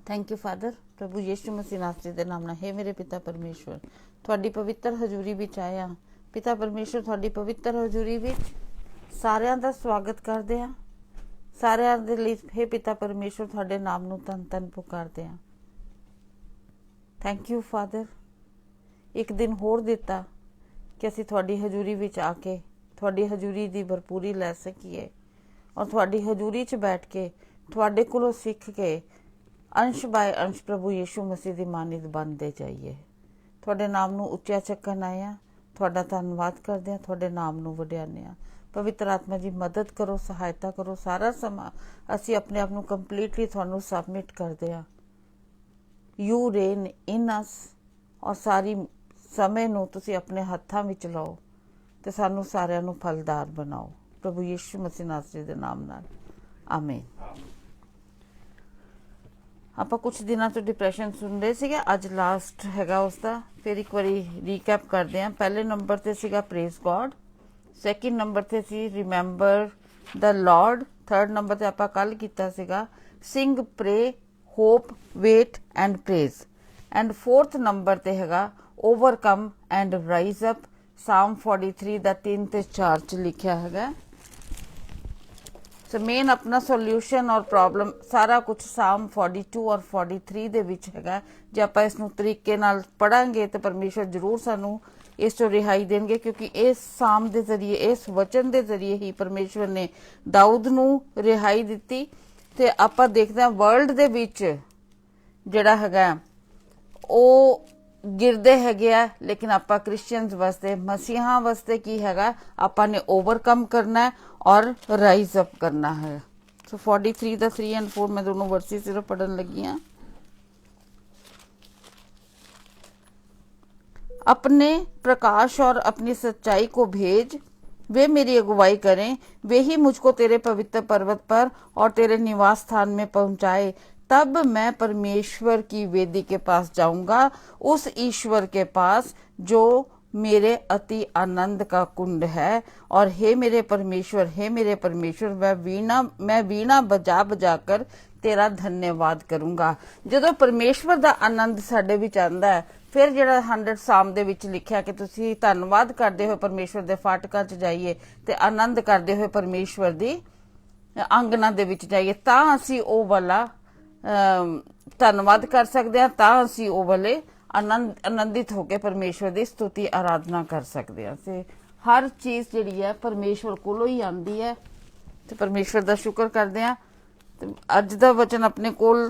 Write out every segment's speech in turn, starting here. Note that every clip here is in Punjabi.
Thank you father. प्रभु यीशु मसीह नासरी दे नाम नाल हे मेरे पिता परमेश्वर, तुहाडी पवित्र हजूरी विच आया। पिता परमेश्वर, तुहाडी पवित्र हजूरी विच सारिਆਂ ਦਾ स्वागत करदे आ। सारिਆਂ ਦੇ ਲਈ हे पिता परमेश्वर तुहाडे नाम ਨੂੰ ਧੰਨ ਧੰਨ ਪੁਕਾਰਦੇ ਆ। थैंक यू फादर, एक दिन होर दिता कि ਅਸੀਂ तुहाडी हजूरी विच आके तुहाडी हजूरी ਦੀ भरपूरी ਲੈ ਸਕੀਏ और तुहाडी हजूरी 'ਚ बैठ के तुहाडे कोलों सिੱਖ के अंश बाय अंश प्रभु यीशु मसीह की मानित बनते जाइए। थोड़े नाम नूं उच्चा चक्कन आए आ, थोड़ा धन्यवाद करते हैं, थोड़े नाम नूं वडियाने आ। पवित्र आत्मा जी मदद करो, सहायता करो। सारा समा असी अपने आप नूं कंप्लीटली तुहानूं सबमिट करते हैं। यू रेन इन अस और सारी समय नूं तुसी अपने हत्थां विच लाओ ते सानूं सारिਆਂ नूं फलदार बनाओ। प्रभु यीशु मसीह नासरी दे नाम नाल आमीन। ਆਪਾਂ कुछ दिनों तो डिप्रैशन सुन रहे थे, अज लास्ट हैगा उसका। फिर एक बारी रीकैप करते हैं। पहले नंबर ते सीगा प्रेज गॉड, सैकेंड नंबर ते सी remember the Lord, third number ते आपां कल कीता सीगा sing pray hope wait and praise, and fourth number ते हैगा ओवरकम एंड राइज अप। साम 43 दा 3 ते 4 च लिखिया हैगा। सो मेन अपना सोल्यूशन और प्रॉब्लम सारा कुछ साम 42 और 43 दे विच हैगा। जे आपां इस नूं तरीके नाल पढ़ांगे तो परमेश्वर जरूर सानू इस चों रिहाई देंगे, क्योंकि इस साम दे जरिए, इस वचन दे जरिए ही परमेश्वर ने दाऊद नूं रिहाई दित्ती। ते आपां देखदे हां वर्ल्ड दे विच जिहड़ा हैगा ओ गिरदे हैगे आ, लेकिन आपां क्रिश्चियंस वास्ते, मसीहां वास्ते की हैगा, आपां ने ओवरकम करना है और राइज अप करना है। सो 43 दा 3 एंड 4 मैं दोनों वर्सेस सिर्फ पढ़न लगी हाँ। अपने प्रकाश और अपनी सच्चाई को भेज, वे मेरी अगुवाई करें, वे ही मुझको तेरे पवित्र पर्वत पर और तेरे निवास स्थान में पहुंचाए। तब मैं परमेश्वर की वेदी के पास जाऊंगा, उस ईश्वर के पास जो मेरे अति आनंद का कुंड है। और हे मेरे परमेश्वर, हे मेरे परमेश्वर, मैं वीणा बजा बजा कर तेरा धन्यवाद करूंगा। जदों परमेश्वर दा आनंद साडे विच आंदा है, फिर जिहड़ा 100 साम दे विच लिखिया कि तुसीं धन्नवाद करदे होए परमेश्वर दे फाटकां च जाइए ते आनंद करदे होए परमेश्वर दी आंगना दे विच जाइए, तां असीं ओ वाला धन्नवाद कर सकते हैं, तां असीं ओ वाले आनंदित होकर परमेश्वर की स्तुति आराधना कर सकते हैं। ते हर चीज़ जिहड़ी है परमेश्वर कोलों ही आंदी है, तो परमेश्वर का शुक्र करते हैं। ते अज दा वचन अपने कोल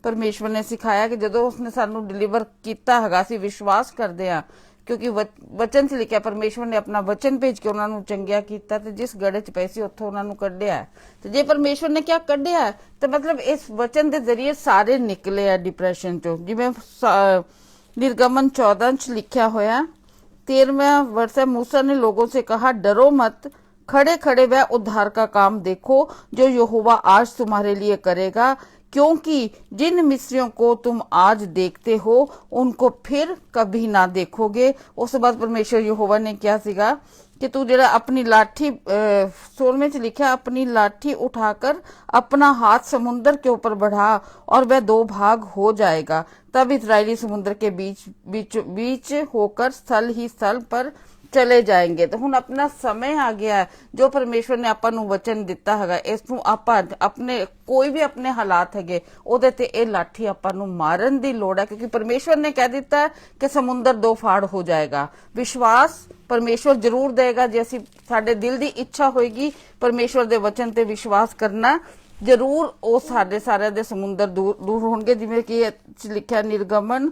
परमेश्वर ने सिखाया कि जदों उसने सानू डिलीवर किया हैगा, असीं विश्वास करते हैं, क्योंकि वचन च लिखिया परमेश्वर ने अपना वचन भेज के उन्होंने चंगिया किया, तो जिस गड़े च पए सी उत्थों उन्होंने कढ़िया है। तो जे परमेश्वर ने क्या कढ़िया है, तो मतलब इस वचन के जरिए सारे निकले है डिप्रैशन चो। जिवें निर्गमन 14 च लिखा होया 13वां वर्ष है, मूसा ने लोगों से कहा, डरो मत, खड़े खड़े वह उद्धार का काम देखो जो यहोवा आज तुम्हारे लिए करेगा, क्योंकि जिन मिस्रियों को तुम आज देखते हो उनको फिर कभी ना देखोगे। उस बाद परमेश्वर यहोवा ने क्या सीगा कि तू जरा अपनी लाठी 16वें च लिखा, अपनी लाठी उठाकर अपना हाथ समुद्र के ऊपर बढ़ा और वह 2 भाग हो जाएगा। तब इस्राएली समुद्र के बीच होकर स्थल ही स्थल पर ਚਲੇ ਜਾਏंगे। तो ਹੁਣ ਆਪਣਾ समय आ गया है, जो परमेश्वर ने ਆਪਾਂ ਨੂੰ ਵਚਨ ਦਿੱਤਾ ਹੈਗਾ, ਇਸ ਨੂੰ ਆਪਾਂ ਆਪਣੇ ਕੋਈ ਵੀ ਆਪਣੇ ਹਾਲਾਤ ਹੈਗੇ ਉਹਦੇ ਤੇ ਇਹ ਲਾਠੀ ਆਪਾਂ ਨੂੰ ਮਾਰਨ ਦੀ ਲੋੜ ਹੈ, ਕਿਉਂਕਿ परमेश्वर ने कह ਦਿੱਤਾ ਕਿ ਸਮੁੰਦਰ ਦੋ ਫਾੜ ਹੋ ਜਾਏਗਾ। ਵਿਸ਼ਵਾਸ परमेश्वर जरूर देगा, जे ਅਸੀਂ ਸਾਡੇ ਦਿਲ ਦੀ ਇੱਛਾ ਹੋਏਗੀ परमेश्वर ਦੇ ਵਚਨ ਤੇ ਵਿਸ਼ਵਾਸ ਕਰਨਾ, जरूर ਉਹ ਸਾਡੇ ਸਾਰਿਆਂ ਦੇ ਸਮੁੰਦਰ ਦੂਰ ਹੋਣਗੇ। ਜਿਵੇਂ ਕਿ ਲਿਖਿਆ निर्गमन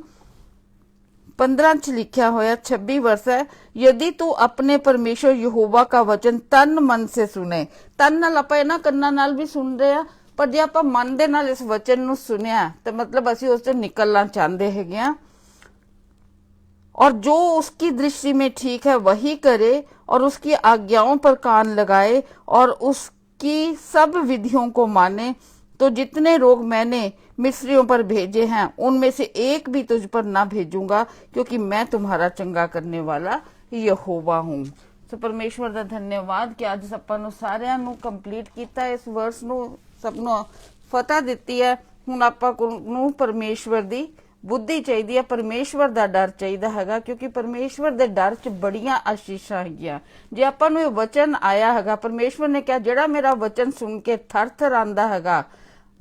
15 च लिखा होया 26 वर्ष है, यदि तू अपने परमेश्वर यहोवा का वचन तन मन से सुने। तन नाल आपां इन्हां कन्नां नाल भी सुन रहे आ, पर जे आपां मन दे नाल इस वचन नूं सुनिया तो मतलब असीं उस ते निकलना चाहते हैगे आ, और जो उसकी दृष्टि में ठीक है वही करे और उसकी आज्ञाओं पर कान लगाए और उसकी सब विधियों को माने, तो जितने रोग मैंने मिस्रियों पर भेजे हैं उनमें से एक भी तुझ पर ना भेजूंगा, क्योंकि मैं तुम्हारा चंगा करने वाला यहोवा हूं। सो परमेश्वर का धन्यवाद कि अज ਆਪਾਂ ਨੂੰ ਸਾਰਿਆਂ ਨੂੰ ਕੰਪਲੀਟ ਕੀਤਾ, ਇਸ ਵਰਸ ਨੂੰ ਸਭ ਨੂੰ ਫਤਹ ਦਿੱਤੀ ਹੈ। ਹੁਣ ਆਪਾਂ ਨੂੰ ਪਰਮੇਸ਼ਵਰ ਦੀ ਬੁੱਧੀ ਚਾਹੀਦੀ ਹੈ, ਪਰਮੇਸ਼ਵਰ ਦਾ ਡਰ ਚਾਹੀਦਾ ਹੈਗਾ, ਕਿਉਂਕਿ ਪਰਮੇਸ਼ਵਰ ਦੇ ਡਰ 'ਚ ਬੜੀਆਂ ਆਸ਼ੀਸ਼ਾਂ ਹੈਗੀਆਂ। ਜੇ ਆਪਾਂ ਨੂੰ ਇਹ ਵਚਨ ਆਇਆ ਹੈਗਾ, ਪਰਮੇਸ਼ਵਰ ਨੇ ਕਿਹਾ ਜਿਹੜਾ ਮੇਰਾ ਵਚਨ ਸੁਣ ਕੇ ਥਰ-ਥਰ ਆਂਦਾ ਹੈਗਾ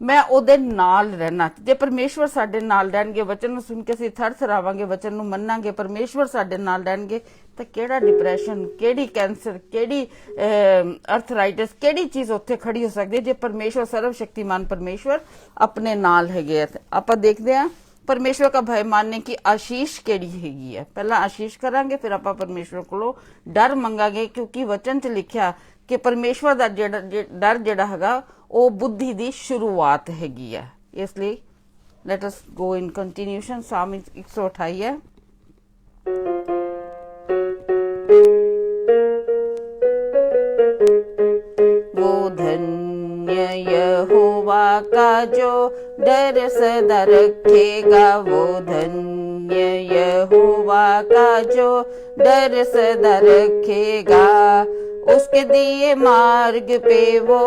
मैं ਉਹਦੇ ਨਾਲ ਰਹਿਣਾ। ਜੇ ਪਰਮੇਸ਼ਵਰ ਸਾਡੇ ਨਾਲ ਰਹਿਣਗੇ, ਵਚਨ ਨੂੰ ਸੁਣ ਕੇ ਅਸੀਂ ਥਰ-ਥਰ ਆਵਾਂਗੇ, ਵਚਨ ਨੂੰ ਮੰਨਾਂਗੇ, ਪਰਮੇਸ਼ਵਰ ਸਾਡੇ ਨਾਲ ਰਹਿਣਗੇ, ਤਾਂ ਕਿਹੜਾ ਡਿਪਰੈਸ਼ਨ, ਕਿਹੜੀ ਕੈਂਸਰ, ਕਿਹੜੀ ਅਰਥਰਾਈਟਿਸ, ਕਿਹੜੀ ਚੀਜ਼ ਉੱਥੇ ਖੜੀ ਹੋ ਸਕਦੀ ਹੈ ਜੇ ਪਰਮੇਸ਼ਵਰ ਸਰਵ ਸ਼ਕਤੀਮਾਨ परमेश्वर अपने नाल हैगे। ਆਪਾਂ ਦੇਖਦੇ ਹਾਂ परमेश्वर का भय मानने की आशीष केड़ी हैगी है। पहला आशीष करांगे, फिर आप परमेश्वर को डर मंगांगे, क्योंकि वचन च लिखिया कि परमेश्वर दा डर जेड़ा हैगा वो बुद्धि दी शुरुआत हैगी है। इसलिए लेट अस गो इन कंटिन्यूशन। साम 128 है। वो धन्य यहोवा का जो डर सदा रखेगा, वो धन्य यहोवा का जो डर सदा रखेगा, उसके दिए मार्ग पे वो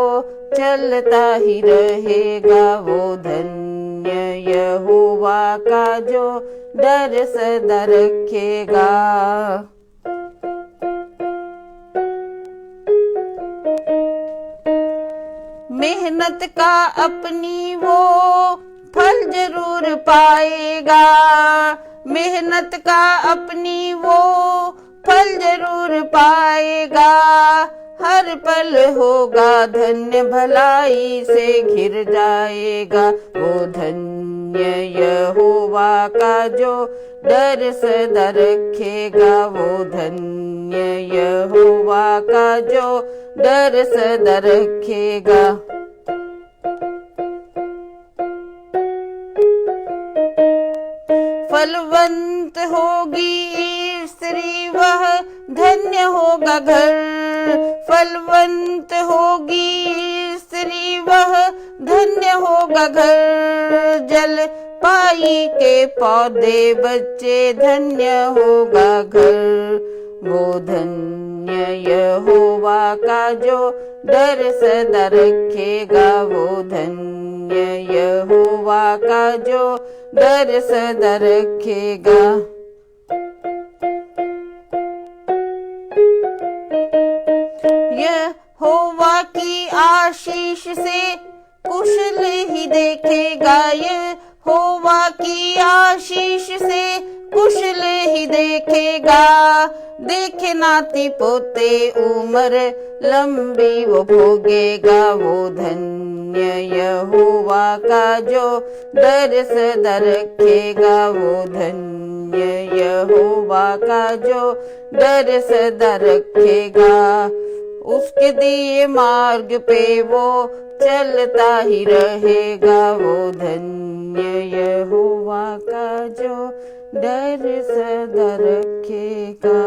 चलता ही रहेगा, वो धन्य यहोवा का जो डर सदा रखेगा। मेहनत का अपनी वो फल जरूर पाएगा, मेहनत का अपनी वो फल जरूर पाएगा, हर पल होगा धन्य, भलाई से घिर जाएगा, वो धन्य यहोवा का जो डर सदा रखेगा, वो धन्य यहोवा का जो डर सदा रखेगा। फलवंत होगी स्त्री वह धन्य होगा घर, फलवंत होगी स्त्री वह धन्य होगा घर, जल पाई के पौधे बच्चे धन्य होगा घर, वो धन्य यहोवा का जो डर सदा रखेगा, वो धन्य यहोवा का जो डर सदा रखेगा। यहोवा की आशीष से कुशल ही देखेगा, यहोवा की आशीष से कुशल ही देखेगा, देखे नाती पोते उम्र लंबी वो भोगेगा, वो धन्य यहोवा का जो डर सदा रखेगा, वो धन्य यहोवा का जो डर सदा रखेगा, उसके दिए मार्ग पे वो चलता ही रहेगा, वो धन्य यहोवा का जो डर सदा रखेगा,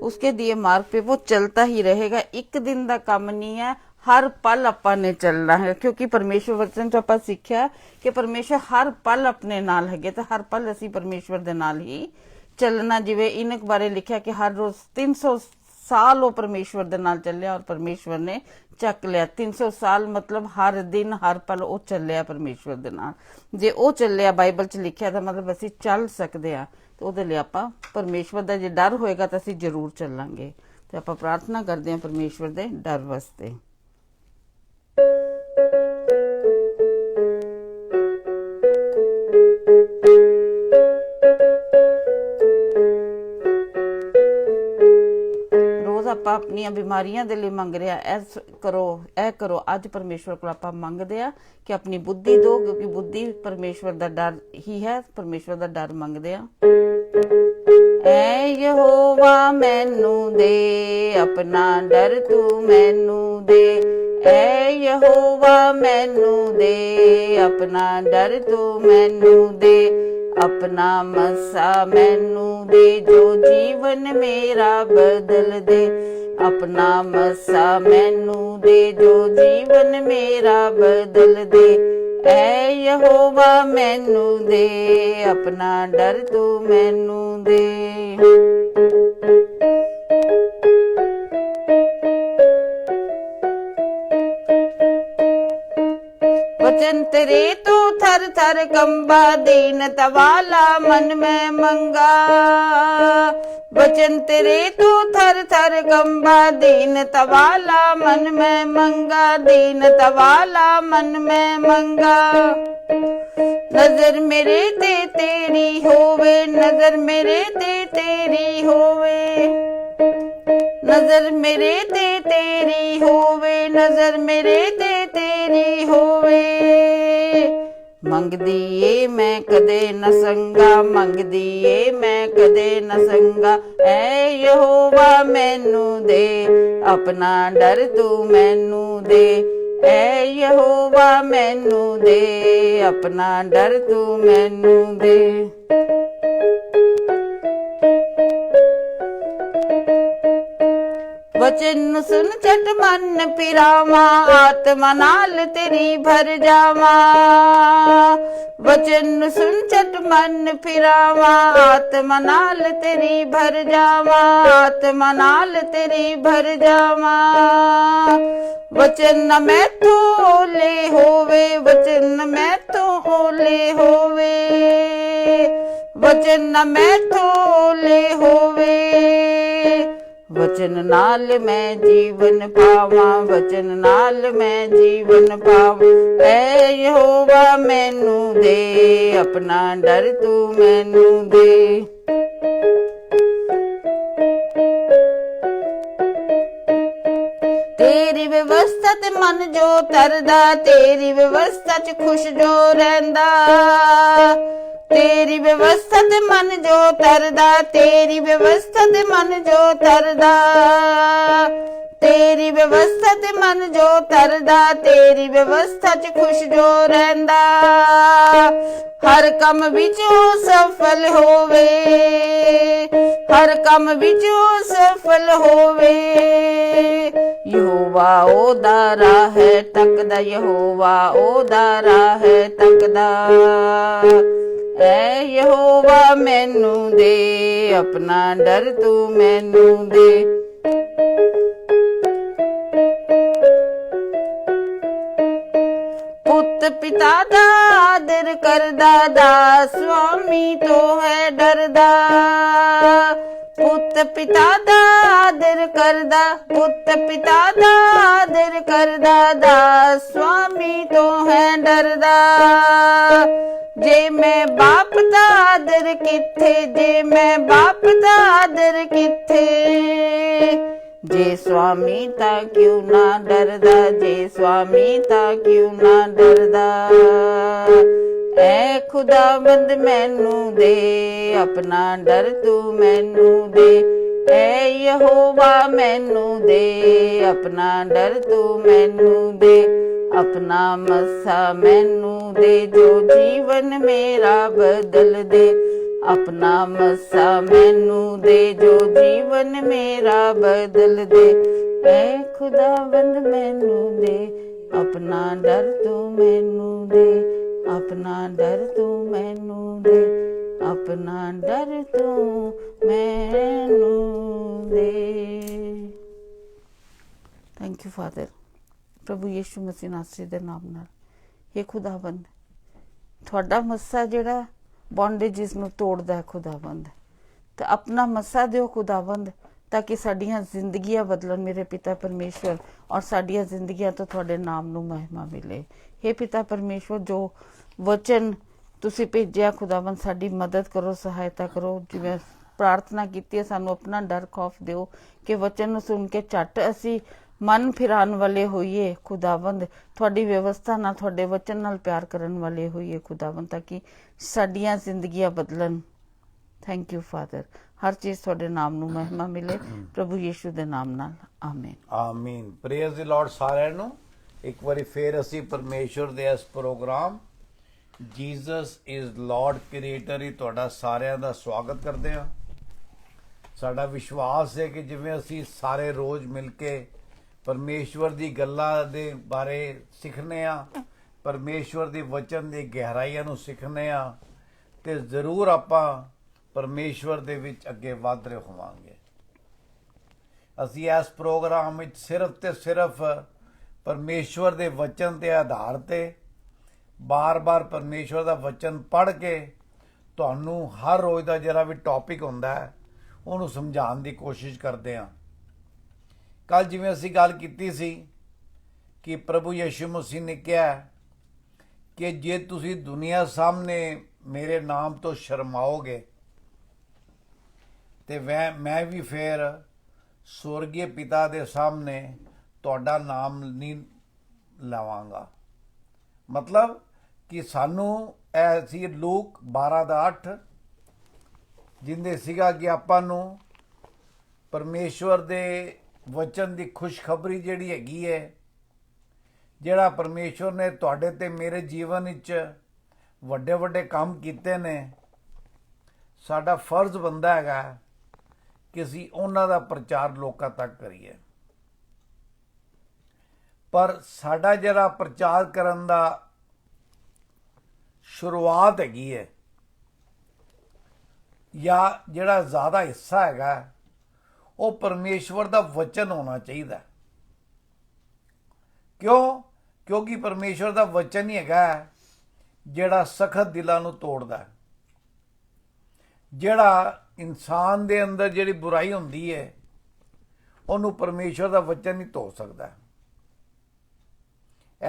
उसके दिए मार्ग पे वो चलता ही रहेगा। एक दिन का काम नहीं है, हर पल ਆਪਾਂ ਨੇ ਚੱਲਣਾ ਹੈ, ਕਿਉਂਕਿ ਪਰਮੇਸ਼ਵਰ ਵਚਨ ਚ ਆਪਾਂ ਸਿੱਖਿਆ ਕਿ ਪਰਮੇਸ਼ਵਰ ਹਰ ਪਲ ਆਪਣੇ ਨਾਲ ਹੈਗੇ, ਤੇ ਹਰ ਪਲ ਅਸੀਂ ਪਰਮੇਸ਼ਵਰ ਦੇ ਨਾਲ ਹੀ ਚੱਲਣਾ। ਜਿਵੇਂ ਇਨਕ ਬਾਰੇ ਲਿਖਿਆ ਕਿ ਹਰ ਰੋਜ਼ ਸਾਲ ਉਹ ਪਰਮੇਸ਼ਵਰ ਦੇ ਨਾਲ ਚੱਲਿਆ ਔਰ ਪਰਮੇਸ਼ਵਰ ਨੇ ਚੱਕ ਲਿਆ। 300 ਸਾਲ ਮਤਲਬ ਹਰ ਦਿਨ ਹਰ ਪਲ ਉਹ ਚੱਲਿਆ ਪਰਮੇਸ਼ਵਰ ਦੇ ਨਾਲ। ਜੇ ਉਹ ਚੱਲਿਆ ਬਾਈਬਲ 'ਚ ਲਿਖਿਆ ਤਾਂ ਮਤਲਬ ਅਸੀਂ ਚੱਲ ਸਕਦੇ ਆ। ਤੇ ਉਹਦੇ ਲਈ ਆਪਾਂ ਪਰਮੇਸ਼ਵਰ ਦਾ ਜੇ ਡਰ ਹੋਏਗਾ ਤਾਂ ਅਸੀਂ ਜ਼ਰੂਰ ਚੱਲਾਂਗੇ। ਤੇ ਆਪਾਂ ਪ੍ਰਾਰਥਨਾ ਕਰਦੇ ਹਾਂ ਪਰਮੇਸ਼ਵਰ ਦੇ ਡਰ ਵਾਸਤੇ। ਆਪਾਂ ਆਪਣੀਆਂ ਬਿਮਾਰੀਆਂ ਦੇ ਲਈ ਮੰਗ ਰਿਹਾ, ਇਹ ਕਰੋ ਅੱਜ ਪਰਮੇਸ਼ਵਰ ਕੋਲ ਆਪਾਂ ਮੰਗਦੇ ਆ ਕਿ ਆਪਣੀ ਬੁੱਧੀ ਦਿਓ, ਕਿਉਂਕਿ ਬੁੱਧੀ ਪਰਮੇਸ਼ਵਰ ਦਾ ਡਰ ਹੀ ਹੈ। ਪਰਮੇਸ਼ਵਰ ਦਾ ਡਰ ਮੰਗਦੇ ਆ। ਐ ਯਹੋਵਾ ਮੈਨੂੰ ਦੇ ਆਪਣਾ ਡਰ ਤੂੰ ਮੈਨੂੰ ਦੇ, ਐ ਯਹੋਵਾ ਮੈਨੂੰ ਦੇ ਆਪਣਾ ਡਰ ਤੂੰ ਮੈਨੂੰ ਦੇ, अपना मसा मैनू दे जो जीवन मेरा बदल दे, अपना मसा मैनू दे जो जीवन मेरा बदल दे, ऐ यहोवा मैनू दे अपना डर तू मैनू दे। वचन तेरे तो थर थर कंबा, दीन तवाला मन में मंगा, वचन तेरे तो थर थर कंबा, दीन तवाला मन में मंगा, दीन तवाला मन में मंगा। नजर मेरे ते तेरी होवे, नजर मेरे ते तेरी होवे, नजर मेरे ते तेरी होवे, नजर मेरे ते तेरी होवे। मंगदी ए मैं कदे न संगा, मंगदी ए मैं कदे न संगा, ऐ यहोवा मैनू दे अपना डर तू मैनू दे, ऐ यहोवा मैनू दे अपना डर तू मैनू दे। वचन सुन चट मन पिरावा, आत्मा नाल तेरी भर जावा, वचन सुन चट मन फिरावा, आत्मा नाल तेरी भर जावा, आत्मा नाल तेरी भर जावा। वचन न मैथों ओले होवे, वचन न मैथों ओले होवे, वचन न मैथों ओले होवे। वचन नाल मैं जीवन पावा, वचन नाल मैं जीवन पावा, ऐ यहोवा मैनू दे अपना डर तू मैनू दे। तेरी व्यवस्था ते मन जो तरदा, तेरी व्यवस्था च खुश जो रहिंदा, तेरी व्यवस्था ते मन जो तरदा, तेरी व्यवस्था ते मन जो तरदा, तेरी व्यवस्था ते मन जो तरदा, तेरी व्यवस्था च खुश जो रहिंदा। हर कम विच ओ सफल होवे, हर कम विच ओ सफल होवे। यहोवा ओदा राह तकदा, यहोवा ओदा राह तकदा, ऐ यहोवा मैनू दे अपना डर तू मैनू दे। पुत पिता दा आदर करदा, दास स्वामी तो है डरदा, पुत पिता दा आदर करदा, पुत पिता दा आदर करदा, दास स्वामी तो है डरदा। जे मैं बाप दा आदर किथे, जे मैं बाप दा आदर किथे, जे स्वामी ता क्यों ना डरदा, जे स्वामी ता क्यों ना डरदा। ऐ खुदावंद मैनू दे अपना डर तू मैनू दे, ऐ यहोवा मैनू दे अपना डर तू मैनू दे। अपना मसा मैनू दे जो जीवन मेरा बदल दे, अपना मसा मैनू दे जो जीवन मेरा बदल दे। ऐ खुदावंद मैनू दे अपना डर तू मैनू दे, अपना डर तू मैनू दे, अपना डर तू मैनू दे। ਥੈਂਕ ਯੂ ਫਾਦਰ, ਪ੍ਰਭੂ ਯੀਸ਼ੂ ਮਸੀਹ ਨਾਸਰੀ ਦੇ ਨਾਮ ਨਾਲ। ਇਹ ਖੁਦਾਵੰਦ ਤੁਹਾਡਾ ਮੱਸਾ ਜਿਹੜਾ ਬੌਂਡੇਜਿਸ ਨੂੰ ਤੋੜਦਾ ਹੈ ਖੁਦਾਵੰਦ, ਤੇ ਆਪਣਾ ਮੱਸਾ ਦਿਓ ਖੁਦਾਵੰਦ, ਤਾਂ ਕਿ ਸਾਡੀਆਂ ਜ਼ਿੰਦਗੀਆਂ ਬਦਲਣ ਮੇਰੇ ਪਿਤਾ ਪਰਮੇਸ਼ਵਰ, ਔਰ ਸਾਡੀਆਂ ਜ਼ਿੰਦਗੀਆਂ ਤੋਂ ਤੁਹਾਡੇ ਨਾਮ ਨੂੰ ਮਹਿਮਾ ਮਿਲੇ। हे ਪਿਤਾ ਪਰਮੇਸ਼ਵਰ, ਜੋ ਵਚਨ ਤੁਸੀਂ ਭੇਜਿਆ ਖੁਦਾਵੰਦ, ਸਾਡੀ ਮਦਦ ਕਰੋ, ਸਹਾਇਤਾ ਕਰੋ। ਜਿਵੇਂ ਪ੍ਰਾਰਥਨਾ ਕੀਤੀ ਹੈ, ਸਾਨੂੰ ਆਪਣਾ ਡਰ ਖੌਫ ਦਿਓ ਕਿ ਵਚਨ ਨੂੰ ਸੁਣ ਕੇ ਝੱਟ ਅਸੀਂ ਮਨ ਫਿਰਾਉਣ ਵਾਲੇ ਹੋਈਏ ਖੁਦਾਵੰਦ, ਤੁਹਾਡੀ ਵਿਵਸਥਾ ਨਾਲ, ਤੁਹਾਡੇ ਵਚਨ ਨਾਲ ਪਿਆਰ ਕਰਨ ਵਾਲੇ ਹੋਈਏ ਖੁਦਾਵੰਦ, ਤਾਂ ਕਿ ਸਾਡੀਆਂ ਜ਼ਿੰਦਗੀਆਂ ਬਦਲਣ। ਥੈਂਕ ਯੂ ਫਾਦਰ, ਹਰ ਚੀਜ਼ ਤੁਹਾਡੇ ਨਾਮ ਨੂੰ ਮਹਿਮਾ ਮਿਲੇ, ਪ੍ਰਭੂ ਯੀਸ਼ੂ ਦੇ ਨਾਮ ਨਾਲ, ਆਮੀਨ ਆਮੀਨ। ਪ੍ਰੇਜ਼ ਦੀ ਲਾਰਡ ਸਾਰਿਆਂ ਨੂੰ। ਇੱਕ ਵਾਰੀ ਫੇਰ ਅਸੀਂ ਪਰਮੇਸ਼ਵਰ ਦੇ ਇਸ programme Jesus is Lord creator ਹੀ ਤੁਹਾਡਾ ਸਾਰਿਆਂ ਦਾ ਸਵਾਗਤ ਕਰਦੇ ਹਾਂ। ਸਾਡਾ ਵਿਸ਼ਵਾਸ ਹੈ ਕਿ ਜਿਵੇਂ ਅਸੀਂ ਸਾਰੇ ਰੋਜ਼ ਮਿਲ ਕੇ ਪਰਮੇਸ਼ਵਰ ਦੀ ਗੱਲਾਂ ਦੇ ਬਾਰੇ ਸਿੱਖਨੇ ਆ, ਪਰਮੇਸ਼ਵਰ ਦੀ ਵਚਨ ਦੀ ਗਹਿਰਾਈਆਂ ਨੂੰ ਸਿੱਖਨੇ ਆ, ਤੇ ਜ਼ਰੂਰ ਆਪਾਂ ਪਰਮੇਸ਼ਵਰ ਦੇ ਵਿੱਚ ਅੱਗੇ ਵਧ ਰਹੇ ਹੋਵਾਂਗੇ। ਅਸੀਂ ਇਸ ਪ੍ਰੋਗਰਾਮ ਵਿੱਚ ਸਿਰਫ ਤੇ ਸਿਰਫ ਪਰਮੇਸ਼ਵਰ ਦੇ ਵਚਨ ਦੇ ਆਧਾਰ ਤੇ ਬਾਰ-ਬਾਰ ਪਰਮੇਸ਼ਵਰ ਦਾ ਵਚਨ ਪੜ੍ਹ ਕੇ ਤੁਹਾਨੂੰ ਹਰ ਰੋਜ਼ ਦਾ ਜਿਹੜਾ ਵੀ ਟੌਪਿਕ ਹੁੰਦਾ ਹੈ ਉਹਨੂੰ ਸਮਝਾਉਣ ਦੀ ਕੋਸ਼ਿਸ਼ ਕਰਦੇ ਹਾਂ। ਕੱਲ ਜਿਵੇਂ ਅਸੀਂ ਗੱਲ ਕੀਤੀ ਸੀ ਕਿ ਪ੍ਰਭੂ ਯਿਸੂ ਮਸੀਹ ਨੇ ਕਿਹਾ ਕਿ ਜੇ ਤੁਸੀਂ ਦੁਨੀਆ ਸਾਹਮਣੇ ਮੇਰੇ ਨਾਮ ਤੋਂ ਸ਼ਰਮਾਓਗੇ ਤੇ ਮੈਂ ਵੀ ਫਿਰ ਸਵਰਗੀ ਪਿਤਾ ਦੇ ਸਾਹਮਣੇ ਤੁਹਾਡਾ ਨਾਮ ਨਹੀਂ ਲਵਾਂਗਾ। ਮਤਲਬ ਕਿ ਸਾਨੂੰ ਇਹ ਸੀ ਲੂਕ 12:8 ਜਿੰਦੇ ਸੀਗਾ ਕਿ ਆਪਾਂ ਨੂੰ ਪਰਮੇਸ਼ਵਰ ਦੇ ਵਚਨ ਦੀ ਖੁਸ਼ਖਬਰੀ ਜਿਹੜੀ ਹੈਗੀ ਹੈ, ਜਿਹੜਾ ਪਰਮੇਸ਼ਵਰ ਨੇ ਤੁਹਾਡੇ ਤੇ ਮੇਰੇ ਜੀਵਨ ਵਿੱਚ ਵੱਡੇ ਵੱਡੇ ਕੰਮ ਕੀਤੇ ਨੇ, ਸਾਡਾ ਫਰਜ਼ ਬਣਦਾ ਹੈਗਾ ਕਿ ਅਸੀਂ ਉਹਨਾਂ ਦਾ ਪ੍ਰਚਾਰ ਲੋਕਾਂ ਤੱਕ ਕਰੀਏ। ਪਰ ਸਾਡਾ ਜਿਹੜਾ ਪ੍ਰਚਾਰ ਕਰਨ ਦਾ ਸ਼ੁਰੂਆਤ ਹੈਗੀ ਹੈ, ਜਾਂ ਜਿਹੜਾ ਜ਼ਿਆਦਾ ਹਿੱਸਾ ਹੈਗਾ, ਉਹ ਪਰਮੇਸ਼ਵਰ ਦਾ ਵਚਨ ਹੋਣਾ ਚਾਹੀਦਾ। ਕਿਉਂਕਿ ਪਰਮੇਸ਼ਵਰ ਦਾ ਵਚਨ ਹੀ ਹੈਗਾ ਜਿਹੜਾ ਸਖਤ ਦਿਲਾਂ ਨੂੰ ਤੋੜਦਾ, ਜਿਹੜਾ ਇਨਸਾਨ ਦੇ ਅੰਦਰ ਜਿਹੜੀ ਬੁਰਾਈ ਹੁੰਦੀ ਹੈ ਉਹਨੂੰ ਪਰਮੇਸ਼ਵਰ ਦਾ ਵਚਨ ਨਹੀਂ ਧੋ ਸਕਦਾ।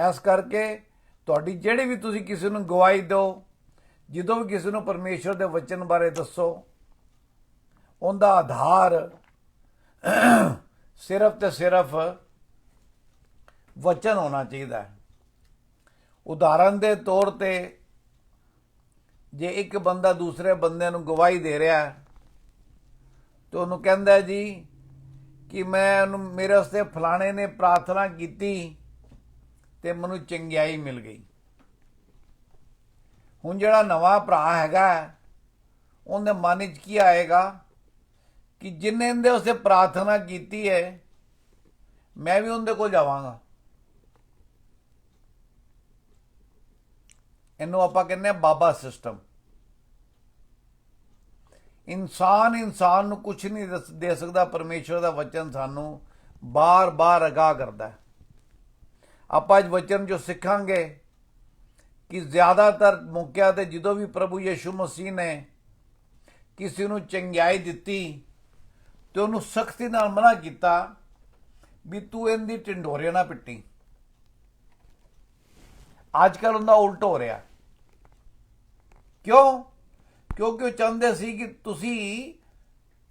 ਇਸ ਕਰਕੇ ਤੁਹਾਡੀ ਜਿਹੜੀ ਵੀ ਤੁਸੀਂ ਕਿਸੇ ਨੂੰ ਗਵਾਹੀ ਦਿਓ, ਜਦੋਂ ਵੀ ਕਿਸੇ ਨੂੰ ਪਰਮੇਸ਼ਵਰ ਦੇ ਵਚਨ ਬਾਰੇ ਦੱਸੋ, ਉਹਦਾ ਆਧਾਰ ਸਿਰਫ ਤੇ ਸਿਰਫ ਵਚਨ ਹੋਣਾ ਚਾਹੀਦਾ। ਉਦਾਹਰਨ ਦੇ ਤੌਰ ਤੇ ਜੇ ਇੱਕ ਬੰਦਾ ਦੂਸਰੇ ਬੰਦੇ ਨੂੰ ਗਵਾਹੀ ਦੇ ਰਿਹਾ ਤੇ ਉਹਨੂੰ ਕਹਿੰਦਾ ਜੀ ਕਿ ਮੇਰੇ ਵਾਸਤੇ ਫਲਾਣੇ ਨੇ ਪ੍ਰਾਰਥਨਾ ਕੀਤੀ ਤੇ ਮੈਨੂੰ ਚੰਗਿਆਈ ਮਿਲ ਗਈ। ਹੁਣ ਜਿਹੜਾ ਨਵਾਂ ਭਰਾ ਹੈਗਾ ਉਹਦੇ ਮਨ ਵਿੱਚ ਕੀ ਆਏਗਾ ਕਿ ਜਿੰਨੇ ਇਹਦੇ ਉਸੇ ਪ੍ਰਾਰਥਨਾ ਕੀਤੀ ਹੈ ਮੈਂ ਵੀ ਉਹਦੇ ਕੋਲ ਜਾਵਾਂਗਾ। ਇਹਨੂੰ ਆਪਾਂ ਕਹਿੰਦੇ ਆ ਬਾਬਾ ਸਿਸਟਮ। ਇਨਸਾਨ ਨੂੰ ਕੁਝ ਨਹੀਂ ਦੇ ਸਕਦਾ। ਪਰਮੇਸ਼ਵਰ ਦਾ ਵਚਨ ਸਾਨੂੰ ਬਾਰ-ਬਾਰ ਅਗਾਹ ਕਰਦਾ ਹੈ। ਆਪਾਂ ਇਸ ਵਚਨ ਜੋ ਸਿੱਖਾਂਗੇ ਕਿ ਜ਼ਿਆਦਾਤਰ ਮੌਕਿਆਂ ਤੇ ਜਦੋਂ ਵੀ ਪ੍ਰਭੂ ਯਿਸੂ ਮਸੀਹ ਨੇ ਕਿਸੇ ਨੂੰ ਚੰਗਿਆਈ ਦਿੱਤੀ ਤੇ ਉਹਨੂੰ ਸਖਤੀ ਨਾਲ ਮਨਾ ਕੀਤਾ ਵੀ ਤੂੰ ਇਹਦੀ ਢਿੰਡੋਰੇ ਨਾ ਪਿੱਟੀ। ਅੱਜ ਕੱਲ੍ਹ ਉਹਦਾ ਉਲਟ ਹੋ ਰਿਹਾ। ਕਿਉਂਕਿ ਉਹ ਚਾਹੁੰਦੇ ਸੀ ਕਿ ਤੁਸੀਂ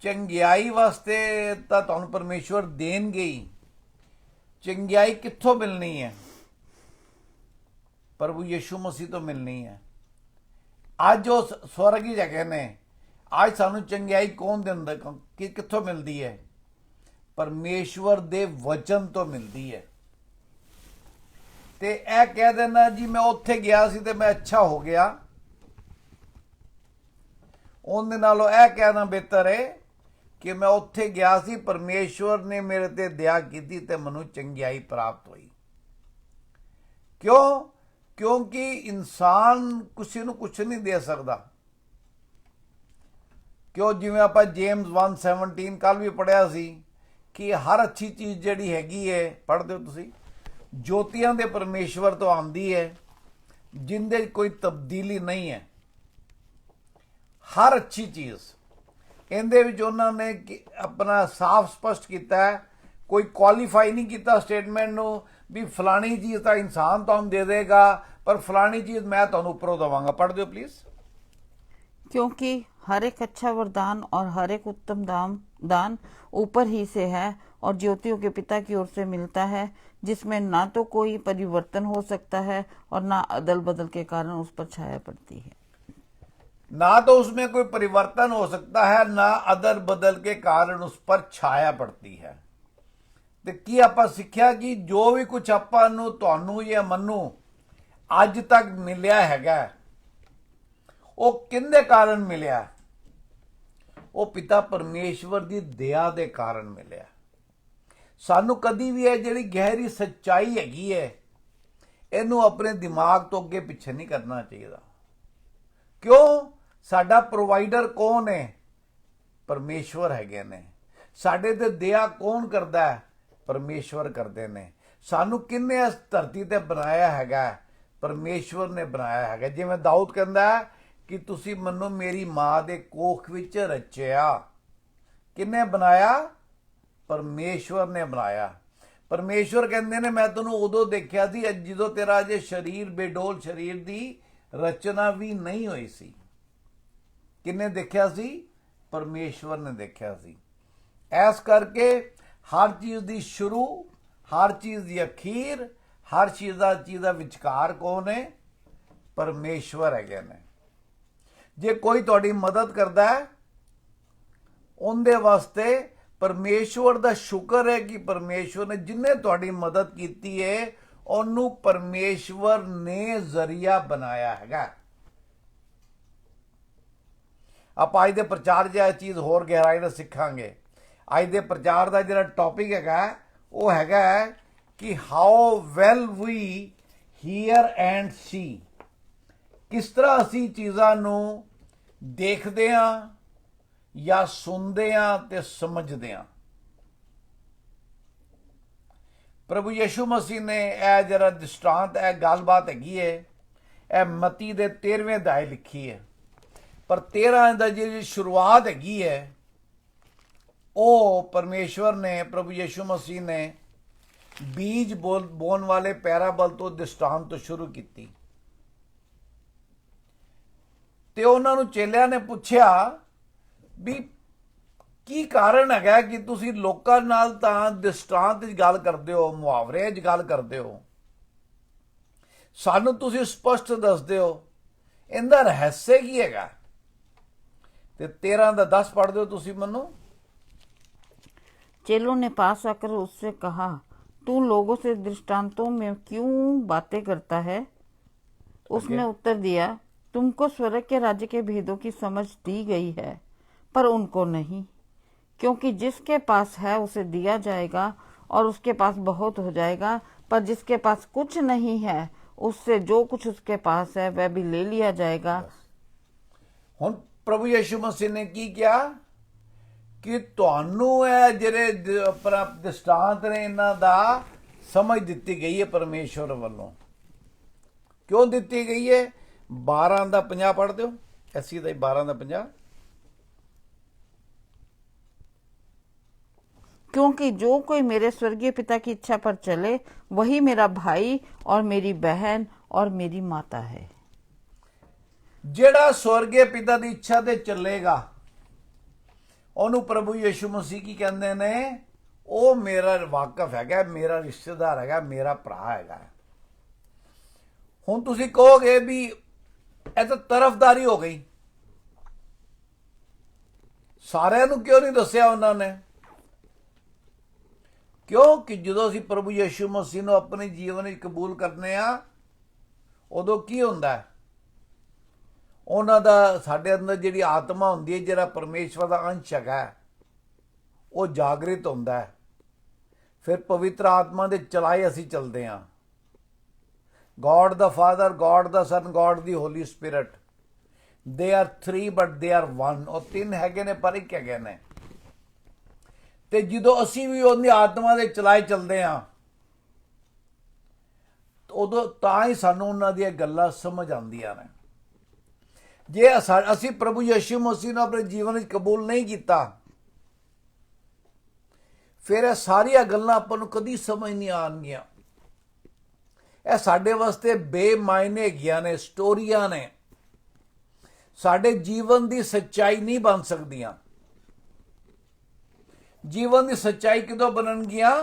ਚੰਗਿਆਈ ਵਾਸਤੇ ਤਾਂ ਤੁਹਾਨੂੰ ਪਰਮੇਸ਼ਵਰ ਦੇਣਗੇ ਹੀ। ਚੰਗਿਆਈ ਕਿੱਥੋਂ ਮਿਲਣੀ ਹੈ? ਪ੍ਰਭੂ ਯਿਸੂ ਮਸੀਹ ਤੋਂ ਮਿਲਣੀ ਹੈ। ਅੱਜ ਉਹ ਸਵਰਗੀ ਜਗ੍ਹਾ ਨੇ, ਅੱਜ ਸਾਨੂੰ ਚੰਗਿਆਈ ਕੌਣ ਦਿੰਦਾ, ਕਿ ਕਿੱਥੋਂ ਮਿਲਦੀ ਹੈ? ਪਰਮੇਸ਼ਵਰ ਦੇ ਵਚਨ ਤੋਂ ਮਿਲਦੀ ਹੈ। ਤੇ ਇਹ ਕਹਿ ਦੇਣਾ ਜੀ ਮੈਂ ਉੱਥੇ ਗਿਆ ਸੀ ਤੇ ਮੈਂ ਅੱਛਾ ਹੋ ਗਿਆ, ਉਹਦੇ ਨਾਲੋਂ ਇਹ ਕਹਿਣਾ ਬਿਹਤਰ ਹੈ ਕਿ ਮੈਂ ਉੱਥੇ ਗਿਆ ਸੀ, ਪਰਮੇਸ਼ਵਰ ਨੇ ਮੇਰੇ ਤੇ ਦਇਆ ਕੀਤੀ ਤੇ ਮੈਨੂੰ ਚੰਗਿਆਈ ਪ੍ਰਾਪਤ ਹੋਈ। ਕਿਉਂਕਿ ਇਨਸਾਨ ਕਿਸੇ ਨੂੰ ਕੁਛ ਨਹੀਂ ਦੇ ਸਕਦਾ। ਜਿਵੇਂ ਆਪਾਂ ਜੇਮਸ 1:17 ਕੱਲ ਵੀ ਪੜ੍ਹਿਆ ਸੀ कि हर अच्छी चीज़ ਜਿਹੜੀ ਹੈਗੀ ਹੈ ਪੜ੍ਹਦੇ ਹੋ ਤੁਸੀਂ ਜੋਤੀਆਂ ਦੇ ਪਰਮੇਸ਼ਵਰ ਤੋਂ ਆਉਂਦੀ ਹੈ ਜਿੰਦੇ 'ਚ ਕੋਈ ਤਬਦੀਲੀ ਨਹੀਂ ਹੈ ਹਰ ਅੱਛੀ ਚੀਜ਼ ਇਹਦੇ ਵਿੱਚ ਉਹਨਾਂ ਨੇ ਆਪਣਾ ਸਾਫ਼ ਸਪਸ਼ਟ ਕੀਤਾ ਹੈ ਕੋਈ ਕੁਆਲੀਫਾਈ ਨਹੀਂ ਕੀਤਾ ਸਟੇਟਮੈਂਟ ਨੂੰ ਵੀ ਫਲਾਣੀ ਚੀਜ਼ ਤਾਂ ਇਨਸਾਨ ਤੁਹਾਨੂੰ ਦੇ ਦੇਗਾ पर फलानी चीज मैं ਤੁਹਾਨੂੰ ਉੱਪਰੋਂ ਦਵਾਂਗਾ पढ़ दो प्लीज क्योंकि हर एक अच्छा वरदान और हर एक उत्तम दान ऊपर ही से है और ज्योतियों के पिता की ओर से मिलता है जिसमें ना तो कोई परिवर्तन हो सकता है और ना अदल बदल के कारण उस पर छाया पड़ती है ना तो उसमें कोई परिवर्तन हो सकता है ना अदल बदल के कारण उस पर छाया पड़ती है ਤੇ ਕੀ ਆਪਾਂ ਸਿੱਖਿਆ ਕਿ ਜੋ ਵੀ ਕੁਝ ਆਪਾਂ ਨੂੰ ਤੁਹਾਨੂੰ ਜਾਂ ਮੈਨੂੰ ਅੱਜ ਤੱਕ ਮਿਲਿਆ ਹੈਗਾ ਉਹ ਕਿੰਦੇ ਕਾਰਨ ਮਿਲਿਆ ਉਹ ਪਿਤਾ ਪਰਮੇਸ਼ਵਰ ਦੀ ਦਇਆ ਦੇ ਕਾਰਨ ਮਿਲਿਆ ਸਾਨੂੰ ਕਦੀ ਵੀ ਇਹ ਜਿਹੜੀ ਗਹਿਰੀ ਸੱਚਾਈ ਹੈਗੀ ਹੈ ਇਹਨੂੰ ਆਪਣੇ ਦਿਮਾਗ ਤੋਂ ਅੱਗੇ ਪਿੱਛੇ ਨਹੀਂ ਕਰਨਾ ਚਾਹੀਦਾ ਕਿਉਂ ਸਾਡਾ ਪ੍ਰੋਵਾਈਡਰ ਕੌਣ ਹੈ ਪਰਮੇਸ਼ਵਰ ਹੈਗੇ ਨੇ ਸਾਡੇ ਤੇ ਦਇਆ ਕੌਣ ਕਰਦਾ ਹੈ ਪਰਮੇਸ਼ਵਰ ਕਰਦੇ ਨੇ ਸਾਨੂੰ ਕਿੰਨੇ ਇਸ ਧਰਤੀ ਤੇ ਬਣਾਇਆ ਹੈਗਾ ਪਰਮੇਸ਼ਵਰ ਨੇ ਬਣਾਇਆ ਹੈਗਾ ਜਿਵੇਂ ਦਾਊਦ ਕਹਿੰਦਾ ਕਿ ਤੁਸੀਂ ਮੈਨੂੰ ਮੇਰੀ ਮਾਂ ਦੇ ਕੋਖ ਵਿੱਚ ਰਚਿਆ ਕਿੰਨੇ ਬਣਾਇਆ ਪਰਮੇਸ਼ਵਰ ਨੇ ਬਣਾਇਆ ਪਰਮੇਸ਼ਵਰ ਕਹਿੰਦੇ ਨੇ ਮੈਂ ਤੈਨੂੰ ਉਦੋਂ ਦੇਖਿਆ ਸੀ ਜਦੋਂ ਤੇਰਾ ਅਜੇ ਸਰੀਰ ਬੇਡੋਲ ਸਰੀਰ ਦੀ ਰਚਨਾ ਵੀ ਨਹੀਂ ਹੋਈ ਸੀ ਕਿੰਨੇ ਦੇਖਿਆ ਸੀ ਪਰਮੇਸ਼ਵਰ ਨੇ ਦੇਖਿਆ ਸੀ ਐਸ ਕਰਕੇ ਹਰ ਚੀਜ਼ ਦੀ ਸ਼ੁਰੂ ਹਰ ਚੀਜ਼ ਦੀ ਅਖੀਰ ਹਰ ਚੀਜ਼ ਦਾ ਵਿਚਕਾਰ ਕੌਣ ਹੈ ਪਰਮੇਸ਼ਵਰ ਹੈਗੇ ਨੇ ਜੇ ਕੋਈ ਤੁਹਾਡੀ ਮਦਦ ਕਰਦਾ ਹੈ ਉਹਦੇ ਵਾਸਤੇ ਪਰਮੇਸ਼ਵਰ ਦਾ ਸ਼ੁਕਰ ਹੈ ਕਿ ਪਰਮੇਸ਼ਵਰ ਨੇ ਜਿੰਨੇ ਤੁਹਾਡੀ ਮਦਦ ਕੀਤੀ ਹੈ ਉਹਨੂੰ ਪਰਮੇਸ਼ਵਰ ਨੇ ਜ਼ਰੀਆ ਬਣਾਇਆ ਹੈਗਾ ਆਪਾਂ ਅੱਜ ਦੇ ਪ੍ਰਚਾਰ 'ਚ ਇਹ ਚੀਜ਼ ਹੋਰ ਗਹਿਰਾਈ ਨਾਲ ਸਿੱਖਾਂਗੇ ਅੱਜ ਦੇ ਪ੍ਰਚਾਰ ਦਾ ਜਿਹੜਾ ਟੌਪਿਕ ਹੈਗਾ ਉਹ ਹੈਗਾ ਕਿ how well we hear and see ਕਿਸ ਤਰ੍ਹਾਂ ਅਸੀਂ ਚੀਜ਼ਾਂ ਨੂੰ ਦੇਖਦੇ ਹਾਂ ਜਾਂ ਸੁਣਦੇ ਹਾਂ ਤੇ ਸਮਝਦੇ ਹਾਂ ਪ੍ਰਭੂ ਯਿਸੂ ਮਸੀਹ ਨੇ ਇਹ ਜਿਹੜਾ ਦ੍ਰਿਸ਼ਟਾਂਤ ਇਹ ਗੱਲਬਾਤ ਹੈਗੀ ਹੈ ਇਹ ਮਤੀ ਦੇ 13ਵੇਂ ਅਧਿਆਇ ਲਿਖੀ ਹੈ ਪਰ 13 ਦਾ ਜਿਹੜੀ ਸ਼ੁਰੂਆਤ ਹੈਗੀ ਹੈ ਉਹ ਪਰਮੇਸ਼ਵਰ ਨੇ ਪ੍ਰਭੂ ਯਿਸੂ ਮਸੀਹ ਨੇ ਬੀਜ ਬੋਣ ਵਾਲੇ ਪੈਰਾਬਲ ਤੋਂ ਦ੍ਰਿਸ਼ਟਾਂਤ ਤੋਂ ਸ਼ੁਰੂ ਕੀਤੀ ਤੇ ਉਹਨਾਂ ਨੂੰ ਚੇਲਿਆਂ ਨੇ ਪੁੱਛਿਆ ਵੀ ਕੀ ਕਾਰਨ ਹੈਗਾ ਕਿ ਤੁਸੀਂ ਲੋਕਾਂ ਨਾਲ ਤਾਂ ਦ੍ਰਿਸ਼ਟਾਂਤ 'ਚ ਗੱਲ ਕਰਦੇ ਹੋ ਮੁਹਾਵਰੇ 'ਚ ਗੱਲ ਕਰਦੇ ਹੋ ਸਾਨੂੰ ਤੁਸੀਂ ਸਪਸ਼ਟ ਦੱਸਦੇ ਹੋ ਇਹਦਾ ਰਹੱਸ ਕੀ ਹੈਗਾ ਤੇ 13 ਦਾ 10 ਪੜ੍ਹਦੇ ਹੋ ਤੁਸੀਂ ਮੈਨੂੰ चेलों ने पास आकर उससे कहा तू लोगों से दृष्टांतों में क्यों बातें करता है उसने उत्तर दिया तुमको स्वर्ग के राज्य के भेदों की समझ दी गई है पर उनको नहीं क्योंकि जिसके पास है उसे दिया जाएगा और उसके पास बहुत हो जाएगा पर जिसके पास कुछ नहीं है उससे जो कुछ उसके पास है वह भी ले लिया जाएगा हुण प्रभु यीशु मसीह ने की किया कि ਤੁਹਾਨੂੰ ਇਹ ਜਿਹੜੇ ਆਪਣਾ ਦ੍ਰਿਸ਼ਟਾਂਤ ਨੇ ਇਹਨਾਂ ਦਾ ਸਮਝ ਦਿੱਤੀ ਗਈ ਹੈ ਪਰਮੇਸ਼ਵਰ ਵੱਲੋਂ ਕਿਉਂ ਦਿੱਤੀ ਗਈ ਹੈ 12 ਦਾ 50 ਪੜ੍ਹਦੇ ਹੋ ਐਸੀ ਦਾ 12 ਦਾ 50 क्योंकि जो कोई मेरे स्वर्गीय पिता की इच्छा पर चले वही मेरा भाई और मेरी बहन और मेरी माता है ਜਿਹੜਾ ਸਵਰਗੀ ਪਿਤਾ ਦੀ ਇੱਛਾ ਤੇ ਚੱਲੇਗਾ ਉਹਨੂੰ ਪ੍ਰਭੂ ਯਿਸੂ ਮਸੀਹ ਕੀ ਕਹਿੰਦੇ ਨੇ ਉਹ ਮੇਰਾ ਵਾਕਫ ਹੈਗਾ ਮੇਰਾ ਰਿਸ਼ਤੇਦਾਰ ਹੈਗਾ ਮੇਰਾ ਭਰਾ ਹੈਗਾ ਹੁਣ ਤੁਸੀਂ ਕਹੋਗੇ ਵੀ ਇਹ ਤਾਂ ਤਰਫਦਾਰੀ ਹੋ ਗਈ ਸਾਰਿਆਂ ਨੂੰ ਕਿਉਂ ਨਹੀਂ ਦੱਸਿਆ ਉਹਨਾਂ ਨੇ ਕਿਉਂਕਿ ਜਦੋਂ ਅਸੀਂ ਪ੍ਰਭੂ ਯਿਸੂ ਮਸੀਹ ਨੂੰ ਆਪਣੇ ਜੀਵਨ ਵਿੱਚ ਕਬੂਲ ਕਰਨੇ ਆ ਉਦੋਂ ਕੀ ਹੁੰਦਾ ਹੈ ਉਹਨਾਂ ਦਾ ਸਾਡੇ ਅੰਦਰ ਜਿਹੜੀ ਆਤਮਾ ਹੁੰਦੀ ਹੈ ਜਿਹੜਾ ਪਰਮੇਸ਼ਵਰ ਦਾ ਅੰਸ਼ ਹੈਗਾ ਉਹ ਜਾਗਰਿਤ ਹੁੰਦਾ ਹੈ ਫਿਰ ਪਵਿੱਤਰ ਆਤਮਾ ਦੇ ਚਲਾਏ ਅਸੀਂ ਚੱਲਦੇ ਹਾਂ God the Father God the Son God the Holy Spirit they are 3 but they are 1 ਉਹ 3 ਹੈਗੇ ਨੇ ਪਰ ਇੱਕ ਹੈਗੇ ਨੇ ਤੇ ਜਦੋਂ ਅਸੀਂ ਵੀ ਉਹਦੀ ਆਤਮਾ ਦੇ ਚਲਾਏ ਚੱਲਦੇ ਹਾਂ ਉਦੋਂ ਤਾਂ ਹੀ ਸਾਨੂੰ ਉਹਨਾਂ ਦੀਆਂ ਗੱਲਾਂ ਸਮਝ ਆਉਂਦੀਆਂ ਨੇ। ਜੇ ਅਸੀਂ ਪ੍ਰਭੂ ਯਿਸੂ ਮਸੀਹ ਨੂੰ ਆਪਣੇ ਜੀਵਨ ਵਿੱਚ ਕਬੂਲ ਨਹੀਂ ਕੀਤਾ ਫਿਰ ਇਹ ਸਾਰੀਆਂ ਗੱਲਾਂ ਆਪਾਂ ਨੂੰ ਕਦੀ ਸਮਝ ਨਹੀਂ ਆਉਣਗੀਆਂ। ਇਹ ਸਾਡੇ ਵਾਸਤੇ ਬੇਮਾਇਨੇ ਹੈਗੀਆਂ ਨੇ, ਸਟੋਰੀਆਂ ਨੇ, ਸਾਡੇ ਜੀਵਨ ਦੀ ਸੱਚਾਈ ਨਹੀਂ ਬਣ ਸਕਦੀਆਂ। ਜੀਵਨ ਦੀ ਸੱਚਾਈ ਕਿਦੋਂ ਬਣਨਗੀਆਂ?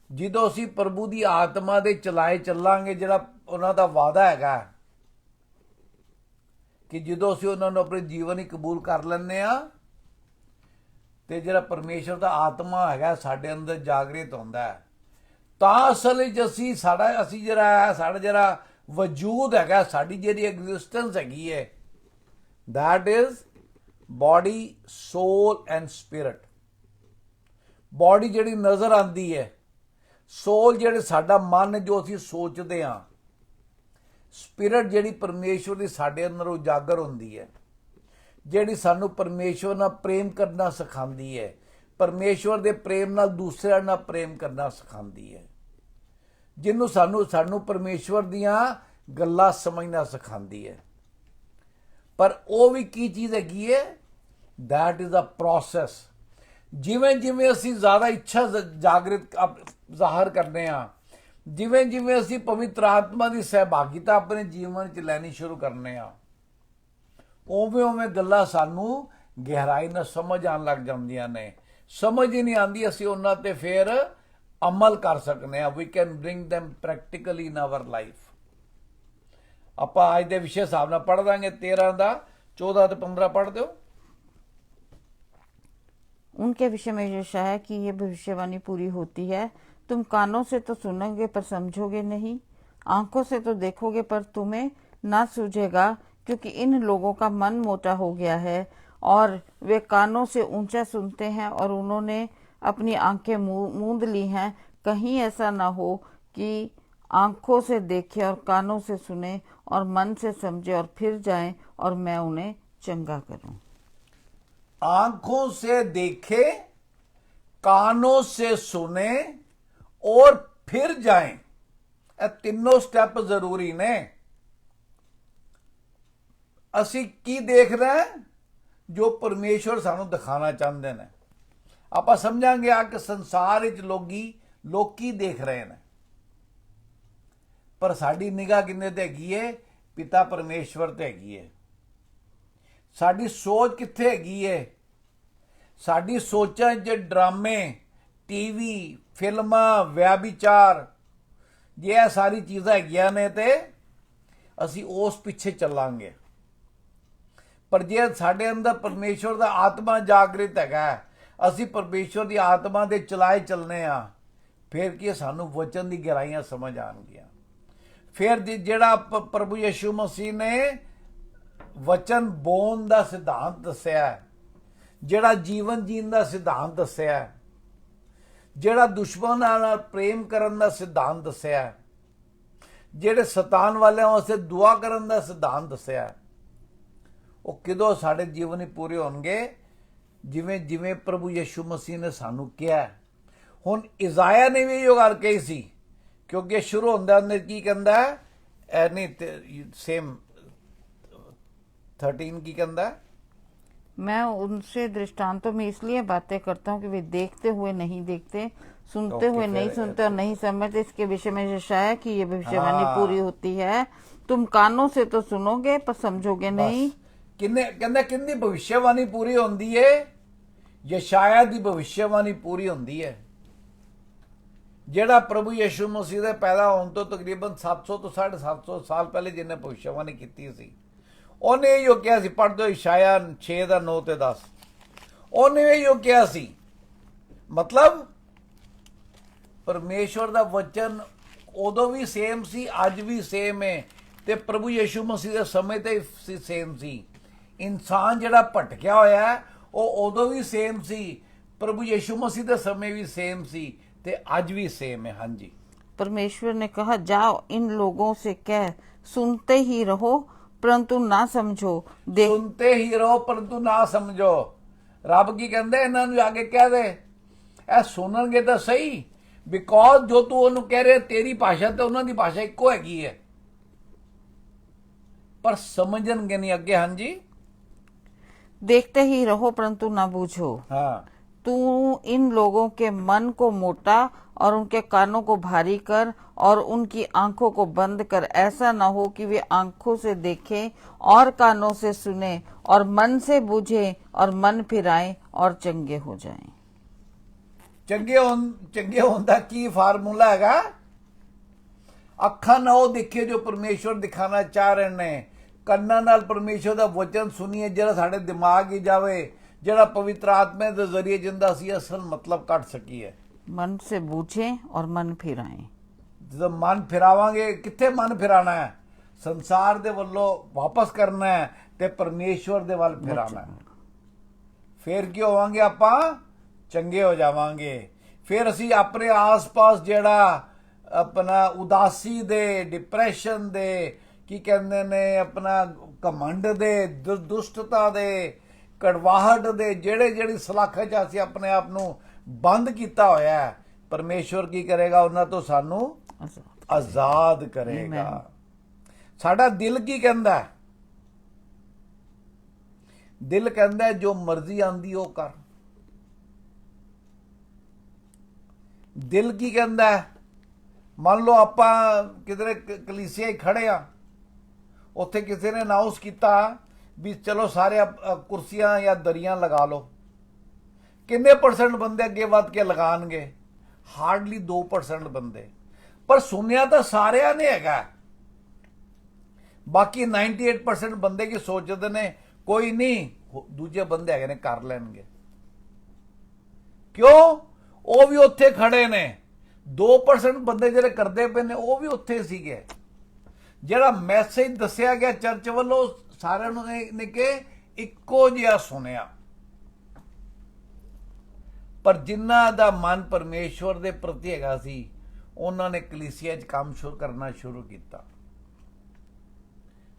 ਜਦੋਂ ਅਸੀਂ ਪ੍ਰਭੂ ਦੀ ਆਤਮਾ ਦੇ ਚਲਾਏ ਚੱਲਾਂਗੇ, ਜਿਹੜਾ ਉਹਨਾਂ ਦਾ ਵਾਅਦਾ ਹੈਗਾ ਕਿ ਜਦੋਂ ਅਸੀਂ ਉਹਨਾਂ ਨੂੰ ਆਪਣੇ ਜੀਵਨ ਹੀ ਕਬੂਲ ਕਰ ਲੈਂਦੇ ਆ ਤੇ ਜਿਹੜਾ ਪਰਮੇਸ਼ਰ ਦਾ ਆਤਮਾ ਹੈਗਾ ਸਾਡੇ ਅੰਦਰ ਜਾਗਰਿਤ ਹੁੰਦਾ ਹੈ, ਤਾਂ ਅਸਲ ਵਿੱਚ ਸਾਡਾ ਜਿਹੜਾ ਵਜੂਦ ਹੈਗਾ, ਸਾਡੀ ਜਿਹੜੀ ਐਗਜ਼ਿਸਟੈਂਸ ਹੈਗੀ ਹੈ, that is body, soul and spirit। Body ਜਿਹੜੀ ਨਜ਼ਰ ਆਉਂਦੀ ਹੈ, ਸੋਲ ਜਿਹੜੇ ਸਾਡਾ ਮਨ ਜੋ ਅਸੀਂ ਸੋਚਦੇ ਹਾਂ, ਸਪਿਰਿਟ ਜਿਹੜੀ ਪਰਮੇਸ਼ਵਰ ਦੀ ਸਾਡੇ ਅੰਦਰ ਉਜਾਗਰ ਹੁੰਦੀ ਹੈ, ਜਿਹੜੀ ਸਾਨੂੰ ਪਰਮੇਸ਼ਵਰ ਨਾਲ ਪ੍ਰੇਮ ਕਰਨਾ ਸਿਖਾਉਂਦੀ ਹੈ, ਪਰਮੇਸ਼ਵਰ ਦੇ ਪ੍ਰੇਮ ਨਾਲ ਦੂਸਰਿਆਂ ਨਾਲ ਪ੍ਰੇਮ ਕਰਨਾ ਸਿਖਾਉਂਦੀ ਹੈ, ਜਿਹਨੂੰ ਸਾਨੂੰ ਪਰਮੇਸ਼ਵਰ ਦੀਆਂ ਗੱਲਾਂ ਸਮਝਣਾ ਸਿਖਾਉਂਦੀ ਹੈ। ਪਰ ਉਹ ਵੀ ਕੀ ਚੀਜ਼ ਹੈਗੀ ਹੈ? that is a process। ਜਿਵੇਂ ਜਿਵੇਂ ਅਸੀਂ ਜ਼ਿਆਦਾ ਇੱਛਾ ਜਾਗਰਿਤ ਜ਼ਾਹਰ ਕਰਨੇ ਆ, ਜਿਵੇਂ ਜਿਵੇਂ ਅਸੀਂ ਪਵਿੱਤਰ ਆਤਮਾ ਦੀ ਸਹਿਭਾਗਿਤਾ ਆਪਣੇ ਜੀਵਨ 'ਚ ਲੈਣੀ ਸ਼ੁਰੂ ਕਰਨੇ ਆ, ਉਵੇਂ ਉਵੇਂ ਗੱਲਾਂ ਸਾਨੂੰ ਗਹਿਰਾਈ ਨਾਲ ਸਮਝ ਆਉਣ ਲੱਗ ਜਾਂਦੀਆਂ ਨੇ। ਸਮਝ ਹੀ ਨਹੀਂ ਆਉਂਦੀ, ਅਸੀਂ ਉਹਨਾਂ ਤੇ ਫਿਰ ਅਮਲ ਕਰ ਸਕਨੇ ਆ। We can bring them practically in our life। ਆਪਾਂ ਅੱਜ ਦੇ ਵਿਸ਼ੇ ਹਿਸਾਬ ਨਾਲ ਪੜ੍ਹ ਦਾਂਗੇ 13 ਦਾ 14 ਤੇ 15 पढ़ दो। उनके विषय में यशा है कि ये भविष्यवाणी पूरी होती है, तुम कानों से तो सुनोगे पर समझोगे नहीं, आंखों से तो देखोगे पर तुम्हें ना सूझेगा, क्योंकि इन लोगों का मन मोटा हो गया है और वे कानों से ऊंचा सुनते हैं और उन्होंने अपनी आंखें मूंद ली हैं। कहीं ऐसा ना हो कि आंखों से देखे और कानों से सुने और मन से समझे और फिर जाएं और मैं उन्हें चंगा करूं। आंखों से देखे, कानों से सुने और फिर जाएं। ਇਹ ਤਿੰਨੋਂ ਸਟੈਪ ਜ਼ਰੂਰੀ ਨੇ। ਅਸੀਂ ਕੀ ਦੇਖ ਰਹੇ ਹਾਂ? ਜੋ ਪਰਮੇਸ਼ਵਰ ਸਾਨੂੰ ਦਿਖਾਣਾ ਚਾਹੁੰਦੇ ਨੇ। ਆਪਾਂ ਸਮਝਾਂਗੇ ਆ ਕਿ ਸੰਸਾਰ ਵਿੱਚ ਲੋਕੀ ਦੇਖ ਰਹੇ ਨੇ, ਪਰ ਸਾਡੀ ਨਿਗਾਹ ਕਿੰਨੇ ਤੇ ਹੈਗੀ ਹੈ? ਪਿਤਾ ਪਰਮੇਸ਼ਵਰ ਤੇ ਹੈਗੀ ਹੈ। ਸਾਡੀ ਸੋਚ ਕਿੱਥੇ ਹੈਗੀ ਹੈ? ਸਾਡੀ ਸੋਚਾਂ 'ਚ ਡਰਾਮੇ, ਟੀਵੀ, ਫਿਲਮਾਂ, ਵਿਆਭਿਚਾਰ, ਜੇ ਇਹ ਸਾਰੀ ਚੀਜ਼ਾਂ ਹੈਗੀਆਂ ਨੇ ਤੇ ਅਸੀਂ ਉਸ ਪਿੱਛੇ ਚੱਲਾਂਗੇ। ਪਰ ਜੇ ਸਾਡੇ ਅੰਦਰ ਪਰਮੇਸ਼ਵਰ ਦਾ ਆਤਮਾ ਜਾਗਰਿਤ ਹੈਗਾ, ਅਸੀਂ ਪਰਮੇਸ਼ਵਰ ਦੀ ਆਤਮਾ ਦੇ ਚਲਾਏ ਚੱਲਨੇ ਆ, ਫਿਰ ਕੀ ਸਾਨੂੰ ਵਚਨ ਦੀ ਗਹਿਰਾਈਆਂ ਸਮਝ ਆਉਣਗੀਆਂ। ਫਿਰ ਜਿਹੜਾ ਪ੍ਰਭੂ ਯਿਸੂ ਮਸੀਹ ਨੇ ਵਚਨ ਬੋਲਣ ਦਾ ਸਿਧਾਂਤ ਦੱਸਿਆ, ਜਿਹੜਾ ਜੀਵਨ ਜੀਣ ਦਾ ਸਿਧਾਂਤ ਦੱਸਿਆ, ਜਿਹੜਾ ਦੁਸ਼ਮਣਾਂ ਨਾਲ ਪ੍ਰੇਮ ਕਰਨ ਦਾ ਸਿਧਾਂਤ ਦੱਸਿਆ, ਜਿਹੜੇ ਸਤਾਨ ਵਾਲਿਆਂ ਵਾਸਤੇ ਦੁਆ ਕਰਨ ਦਾ ਸਿਧਾਂਤ ਦੱਸਿਆ, ਉਹ ਕਿਦੋਂ ਸਾਡੇ ਜੀਵਨ ਵਿੱਚ ਪੂਰੇ ਹੋਣਗੇ? ਜਿਵੇਂ ਜਿਵੇਂ ਪ੍ਰਭੂ ਯਿਸੂ ਮਸੀਹ ਨੇ ਸਾਨੂੰ ਕਿਹਾ। ਹੁਣ ਇਜ਼ਾਇਆ ਨੇ ਵੀ ਇਹ ਗੱਲ ਕਹੀ ਸੀ, ਕਿਉਂਕਿ ਸ਼ੁਰੂ ਹੁੰਦਾ ਉਹਨੇ ਕੀ ਕਹਿੰਦਾ ਐ ਨਹੀਂ ਸੇਮ 13 की कहता है? मैं उनसे दृष्टांतों में इसलिए बातें करता हूँ कि वे देखते हुए नहीं देखते, सुनते हुए नहीं सुनते और नहीं समझते। इसके विषय में यशाया कि ये भविष्यवाणी पूरी होती है, तुम कानों से तो सुनोगे पर समझोगे नहीं। किन्नी भविष्यवाणी पूरी होती है? यशाया दी भविष्यवाणी पूरी होती है। ਜਿਹੜਾ ਪ੍ਰਭੂ ਯਿਸੂ ਮਸੀਹ ਦੇ ਪੈਦਾ ਹੋਣ ਤੋਂ ਤਕਰੀਬਨ 700 ਤੋਂ 750 ਸਾਲ ਪਹਿਲੇ ਜਿਹਨੇ ਭਵਿੱਖਬਾਣੀ ਕੀਤੀ ਸੀ, ਉਹਨੇ ਇਹੋ ਕਿਹਾ ਸੀ। ਪੜ੍ਹ ਦਿਓ ਇਸ਼ਾਇਆ 6 ਦਾ 9 ਤੇ 10। ਉਹਨੇ ਇਹੋ ਕਿਹਾ ਸੀ। ਮਤਲਬ ਪਰਮੇਸ਼ਵਰ ਦਾ ਵਚਨ ਉਦੋਂ ਵੀ ਸੇਮ ਸੀ, ਅੱਜ ਵੀ ਸੇਮ ਹੈ, ਤੇ ਪ੍ਰਭੂ ਯਿਸੂ ਮਸੀਹ ਦੇ ਸਮੇਂ ਤੇ ਵੀ ਸੇਮ ਸੀ। ਇਨਸਾਨ ਜਿਹੜਾ ਭਟਕਿਆ ਹੋਇਆ ਉਹ ਉਦੋਂ ਵੀ ਸੇਮ ਸੀ, ਪ੍ਰਭੂ ਯਿਸੂ ਮਸੀਹ ਦੇ ਸਮੇਂ ਵੀ ਸੇਮ ਸੀ, ਤੇ ਅੱਜ ਵੀ सेम है। हाँ जी, परमेश्वर ने कहा जाओ इन लोगों से कह, सुनते ही रहो परंतु ना समझो। सुनते ही रहो परंतु ना समझो। रब की कहते इन्हों आगे कह दे ਇਹ ਸੁਣਨਗੇ ਤਾਂ ਸਹੀ, ਬਿਕੋਜ਼ ਜੋ ਤੂੰ ਉਹਨੂੰ ਕਹਿ ਰਿਹਾ ਤੇਰੀ ਭਾਸ਼ਾ ਤੇ ਉਹਨਾਂ ਦੀ ਭਾਸ਼ਾ ਇੱਕੋ ਹੈਗੀ ਹੈ, पर समझनगे नहीं अगे। हाँ जी, देखते ही रहो परंतु ना बूझो। हाँ, तू इन लोगों के मन को मोटा और उनके कानों को भारी कर और उनकी आंखों को बंद कर, ऐसा ना हो कि वे आंखों से देखें और कानों से सुने और मन से बूझे और मन फिराएं और चंगे हो जाएं। चंगे होंदा की फार्मूला हैगा? ਅੱਖਾਂ ਨਾਲ ਉਹ ਦੇਖੇ ਜੋ ਪਰਮੇਸ਼ਵਰ ਦਿਖਾਣਾ ਚਾਹ ਰਹੇ ਨੇ, ਕੰਨਾਂ ਨਾਲ ਪਰਮੇਸ਼ਵਰ ਦਾ ਵਚਨ ਸੁਣੀਏ ਜਿਹੜਾ ਸਾਡੇ ਦਿਮਾਗ 'ਚ ਜਾਵੇ, ਜਿਹੜਾ ਪਵਿੱਤਰ ਆਤਮਾ ਦੇ ਜ਼ਰੀਏ ਜਿੰਦਾ ਸੀ ਅਸਲ ਮਤਲਬ ਕੱਢ ਸਕੀਏ। मन से बूझे और मन फिराएं। ਜਦੋਂ ਮਨ ਫਿਰਾਵਾਂਗੇ, ਕਿੱਥੇ ਮਨ ਫਿਰਾਣਾ ਹੈ? ਸੰਸਾਰ ਦੇ ਵੱਲੋਂ ਵਾਪਸ ਕਰਨਾ ਹੈ ਤੇ ਪਰਮੇਸ਼ਵਰ ਦੇ ਵੱਲ ਫਿਰਾਣਾ ਹੈ। ਫਿਰ ਕੀ ਹੋਵਾਂਗੇ? ਆਪਾਂ ਚੰਗੇ ਹੋ ਜਾਵਾਂਗੇ। ਫਿਰ ਅਸੀਂ ਆਪਣੇ ਆਸ-ਪਾਸ ਜਿਹੜਾ अपना उदासी दे, डिप्रैशन दे, की कहते ने अपना घमंड दे, दुष्टता दे, कड़वाहट दे, जेड़े जेड़ी सलाखा च असीं अपने आप नूं बंद कीता होया है, परमेश्वर की करेगा? उन्हां तो सानू आजाद करेगा। साडा दिल की कहंदा है? दिल कहंदा है जो मर्जी आंदी ओ कर। दिल की कहंदा है? ਮੰਨ ਲਓ ਆਪਾਂ ਕਿਧਰੇ ਕਲੀਸਿਆ ਖੜੇ ਆ, ਉੱਥੇ ਕਿਸੇ ਨੇ ਅਨਾਉਂਸ ਕੀਤਾ ਵੀ ਚਲੋ ਸਾਰੇ ਕੁਰਸੀਆਂ ਜਾਂ ਦਰੀਆਂ ਲਗਾ ਲਓ, ਕਿੰਨੇ ਪਰਸੈਂਟ ਬੰਦੇ ਅੱਗੇ ਵੱਧ ਕੇ ਲਗਾਣਗੇ? ਹਾਰਡਲੀ 2% ਬੰਦੇ। ਪਰ ਸੁਣਿਆ ਤਾਂ ਸਾਰਿਆਂ ਨੇ ਹੈਗਾ, ਬਾਕੀ 98% ਬੰਦੇ ਕੀ ਸੋਚਦੇ ਨੇ ਕੋਈ ਨਹੀਂ, ਦੂਜੇ ਬੰਦੇ ਹੈਗੇ ਨੇ ਕਰ ਲੈਣਗੇ। ਕਿਉਂ? ਉਹ ਵੀ ਉੱਥੇ ਖੜੇ ਨੇ। 2% ਬੰਦੇ ਜਿਹੜੇ ਕਰਦੇ ਪਏ ਨੇ ਉਹ ਵੀ ਉੱਥੇ ਸੀਗੇ। ਜਿਹੜਾ ਮੈਸੇਜ ਦੱਸਿਆ ਗਿਆ ਚਰਚ ਵੱਲੋਂ ਸਾਰਿਆਂ ਨੂੰ ਨੇ ਕਿ ਇੱਕੋ ਜਿਹਾ ਸੁਣਿਆ, ਪਰ ਜਿਨ੍ਹਾਂ ਦਾ ਮਨ ਪਰਮੇਸ਼ਵਰ ਦੇ ਪ੍ਰਤੀ ਹੈਗਾ ਸੀ ਉਹਨਾਂ ਨੇ ਕਲੀਸਿਆ 'ਚ ਕੰਮ ਕਰਨਾ ਸ਼ੁਰੂ ਕੀਤਾ।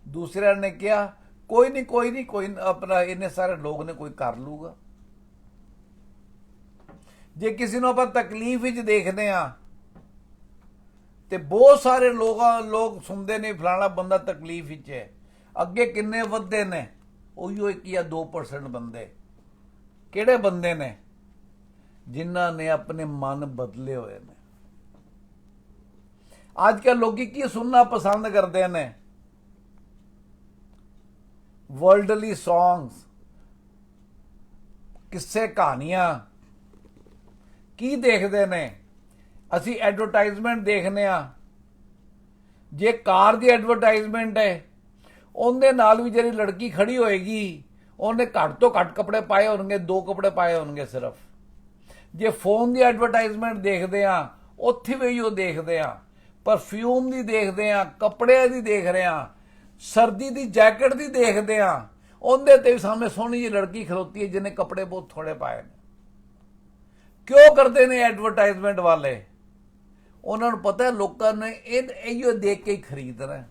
ਦੂਸਰਿਆਂ ਨੇ ਕਿਹਾ ਕੋਈ ਨਹੀਂ ਆਪਣਾ ਇੰਨੇ ਸਾਰੇ ਲੋਕ ਨੇ, ਕੋਈ ਕਰ ਲੂਗਾ। ਜੇ ਕਿਸੇ ਨੂੰ ਆਪਾਂ ਤਕਲੀਫ ਵਿੱਚ ਦੇਖਦੇ ਆ ਤੇ ਬਹੁਤ ਸਾਰੇ ਲੋਕ ਸੁਣਦੇ ਨੇ ਫਲਾਣਾ ਬੰਦਾ ਤਕਲੀਫ ਵਿੱਚ ਹੈ, ਅੱਗੇ ਕਿੰਨੇ ਵੱਧਦੇ ਨੇ? ਉਹੀਓ 1 ਜਾਂ 2% ਬੰਦੇ। ਕਿਹੜੇ ਬੰਦੇ ਨੇ? ਜਿਨ੍ਹਾਂ ਨੇ ਆਪਣੇ ਮਨ ਬਦਲੇ ਹੋਏ ਨੇ। ਅੱਜ ਕੱਲ੍ਹ ਲੋਕੀ ਕੀ ਸੁਣਨਾ ਪਸੰਦ ਕਰਦੇ ਨੇ? ਵਰਲਡਲੀ ਸੌਂਗਸ, ਕਿੱਸੇ, ਕਹਾਣੀਆਂ। ਕੀ ਦੇਖਦੇ ਨੇ? ਅਸੀਂ ਐਡਵਰਟਾਈਜ਼ਮੈਂਟ ਦੇਖਨੇ ਆ। ਜੇ ਕਾਰ ਦੀ ਐਡਵਰਟਾਈਜ਼ਮੈਂਟ ਹੈ, ਉਹਦੇ ਨਾਲ ਵੀ ਜਿਹੜੀ ਲੜਕੀ ਖੜੀ ਹੋਏਗੀ ਉਹਨੇ ਘੱਟ ਤੋਂ ਘੱਟ ਕੱਪੜੇ ਪਾਏ ਹੋਣਗੇ, 2 ਕੱਪੜੇ ਪਾਏ ਹੋਣਗੇ ਸਿਰਫ। ਜੇ ਫੋਨ ਦੀ ਐਡਵਰਟਾਈਜ਼ਮੈਂਟ ਦੇਖਦੇ ਆ, ਉੱਥੇ ਵੀ ਉਹ ਦੇਖਦੇ ਆ। ਪਰਫਿਊਮ ਦੀ ਦੇਖਦੇ ਆ, ਕੱਪੜਿਆਂ ਦੀ ਦੇਖ ਰਹੇ ਆ, ਸਰਦੀ ਦੀ ਜੈਕਟ ਦੀ ਦੇਖਦੇ ਆ, ਉਹਦੇ ਤੇ ਵੀ ਸਾਹਮਣੇ ਸੋਹਣੀ ਜਿਹੀ ਲੜਕੀ ਖਲੋਤੀ ਹੈ ਜਿਹਨੇ ਕੱਪੜੇ ਬਹੁਤ ਥੋੜੇ ਪਾਏ ਨੇ। ਕਿਉਂ ਕਰਦੇ ਨੇ ਐਡਵਰਟਾਈਜ਼ਮੈਂਟ ਵਾਲੇ? ਉਹਨਾਂ ਨੂੰ ਪਤਾ ਹੈ ਲੋਕਾਂ ਨੇ ਇਹੋ ਦੇਖ ਕੇ ਹੀ ਖਰੀਦਣਾ।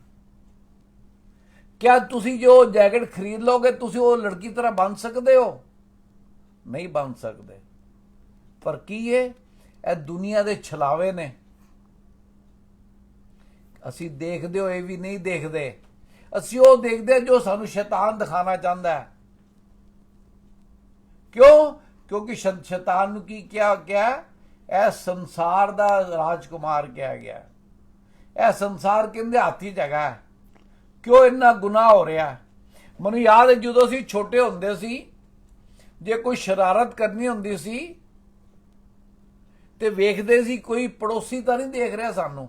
ਕਿਆ ਤੁਸੀਂ ਜੋ ਜੈਕਟ ਖਰੀਦ ਲਓਗੇ ਤੁਸੀਂ ਉਹ ਲੜਕੀ ਤਰ੍ਹਾਂ ਬਣ ਸਕਦੇ ਹੋ? ਨਹੀਂ ਬਣ ਸਕਦੇ। ਪਰ ਕੀ ਹੈ? ਇਹ ਦੁਨੀਆ ਦੇ ਛਲਾਵੇ ਨੇ। ਅਸੀਂ ਦੇਖਦੇ ਹੋਏ ਵੀ ਨਹੀਂ ਦੇਖਦੇ। ਅਸੀਂ ਉਹ ਦੇਖਦੇ ਜੋ ਸਾਨੂੰ ਸ਼ੈਤਾਨ ਦਿਖਾਣਾ ਚਾਹੁੰਦਾ ਹੈ। ਕਿਉਂ? ਕਿਉਂਕਿ ਸ਼ੈਤਾਨ ਨੂੰ ਕੀ ਕਿਹਾ? ਇਹ ਸੰਸਾਰ ਦਾ ਰਾਜਕੁਮਾਰ ਕਿਹਾ ਗਿਆ। ਇਹ ਸੰਸਾਰ ਕਿਹਦੇ ਹੱਥ 'ਚ ਹੈਗਾ? ਕਿਉਂ ਇੰਨਾ ਗੁਨਾਹ ਹੋ ਰਿਹਾ? ਮੈਨੂੰ ਯਾਦ ਹੈ ਜਦੋਂ ਅਸੀਂ ਛੋਟੇ ਹੁੰਦੇ ਸੀ, ਜੇ ਕੋਈ ਸ਼ਰਾਰਤ ਕਰਨੀ ਹੁੰਦੀ ਸੀ ਤੇ ਵੇਖਦੇ ਸੀ ਕੋਈ ਪੜੋਸੀ ਤਾਂ ਨਹੀਂ ਦੇਖ ਰਿਹਾ ਸਾਨੂੰ,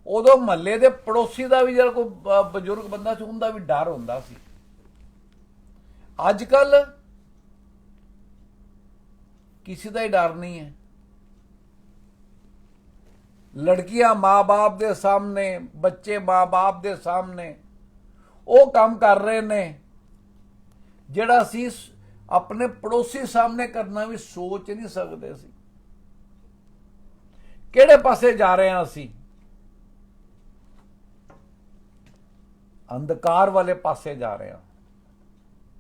ਉਦੋਂ ਮਹੱਲੇ ਦੇ ਪੜੋਸੀ ਦਾ ਵੀ ਜਿਹੜਾ ਕੋਈ ਬਜ਼ੁਰਗ ਬੰਦਾ ਸੀ ਉਹਦਾ ਵੀ ਡਰ ਹੁੰਦਾ ਸੀ। ਅੱਜ ਕੱਲ किसी का ही डर नहीं है। लड़कियां माँ बाप के सामने, बच्चे माँ बाप के सामने वो काम कर रहे ने जिहड़ा असीं अपने पड़ोसी सामने करना भी सोच नहीं सकते सी। किहड़े पासे जा रहे हैं असीं? अंधकार वाले पासे जा रहे हैं।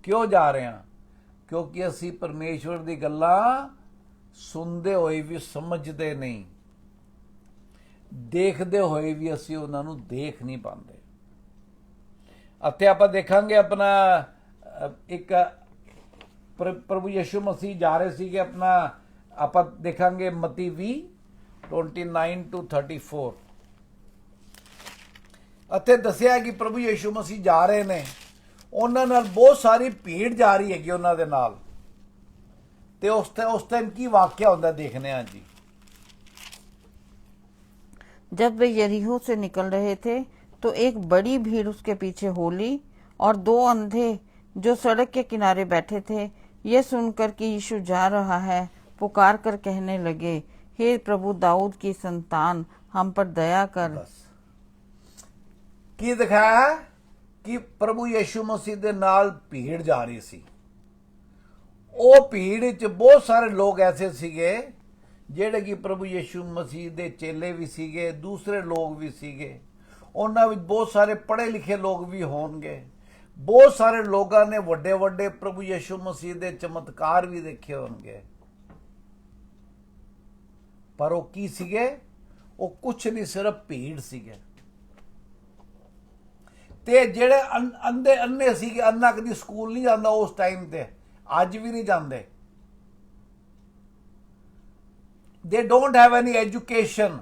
क्यों जा रहे हैं? क्योंकि असी परमेश्वर दी गल्लां ਸੁਣਦੇ ਹੋਏ ਵੀ ਸਮਝਦੇ ਨਹੀਂ, ਦੇਖਦੇ ਹੋਏ ਵੀ ਅਸੀਂ ਉਹਨਾਂ ਨੂੰ ਦੇਖ ਨਹੀਂ ਪਾਉਂਦੇ। ਅਤੇ ਆਪਾਂ ਦੇਖਾਂਗੇ ਆਪਣਾ ਇੱਕ ਪ੍ਰਭੂ ਯਿਸੂ ਮਸੀਹ ਜਾ ਰਹੇ ਸੀਗੇ ਆਪਣਾ, ਆਪਾਂ ਦੇਖਾਂਗੇ ਮਤੀ 20:29 to 34। ਅਤੇ ਦੱਸਿਆ ਕਿ ਪ੍ਰਭੂ ਯਿਸੂ ਮਸੀਹ ਜਾ ਰਹੇ ਨੇ, ਉਹਨਾਂ ਨਾਲ ਬਹੁਤ ਸਾਰੀ ਭੀੜ ਜਾ ਰਹੀ ਹੈਗੀ ਉਹਨਾਂ ਦੇ ਨਾਲ। ਤੇ ਉਸ ਟਾਈਮ ਕੀ ਵਾਕਿਆ ਹੁੰਦਾ ਦੇਖਨੇ ਆ ਜੀ। जब वे यरीहो से निकल रहे थे तो एक बड़ी भीड़ उसके पीछे हो ली, और दो अंधे जो सड़क के किनारे बैठे थे ये सुनकर कि यीशु जा रहा है, पुकार कर कहने लगे, हे प्रभु दाऊद की संतान, हम पर दया कर। ਕੀ ਦਿਖਾਇਆ ਕਿ ਪ੍ਰਭੂ ਯਿਸੂ ਮਸੀਹ ਦੇ ਨਾਲ ਭੀੜ ਜਾ ਰਹੀ ਸੀ। ਉਹ ਭੀੜ ਵਿੱਚ ਬਹੁਤ ਸਾਰੇ ਲੋਕ ਐਸੇ ਸੀਗੇ ਜਿਹੜੇ ਕਿ ਪ੍ਰਭੂ ਯਿਸੂ ਮਸੀਹ ਦੇ ਚੇਲੇ ਵੀ ਸੀਗੇ, ਦੂਸਰੇ ਲੋਕ ਵੀ ਸੀਗੇ। ਉਹਨਾਂ ਵਿੱਚ ਬਹੁਤ ਸਾਰੇ ਪੜ੍ਹੇ ਲਿਖੇ ਲੋਕ ਵੀ ਹੋਣਗੇ। ਬਹੁਤ ਸਾਰੇ ਲੋਕਾਂ ਨੇ ਵੱਡੇ ਵੱਡੇ ਪ੍ਰਭੂ ਯਿਸੂ ਮਸੀਹ ਦੇ ਚਮਤਕਾਰ ਵੀ ਦੇਖੇ ਹੋਣਗੇ। ਪਰ ਉਹ ਕੀ ਸੀਗੇ? ਉਹ ਕੁਛ ਨਹੀਂ, ਸਿਰਫ ਭੀੜ ਸੀਗੇ। ਤੇ ਜਿਹੜੇ ਅੰਨੇ ਸੀਗੇ, ਅੰਨਾ ਕਦੀ ਸਕੂਲ ਨਹੀਂ ਜਾਂਦਾ ਉਸ ਟਾਈਮ ਤੇ, ਅੱਜ ਵੀ ਨਹੀਂ ਜਾਂਦੇ। they don't have any education।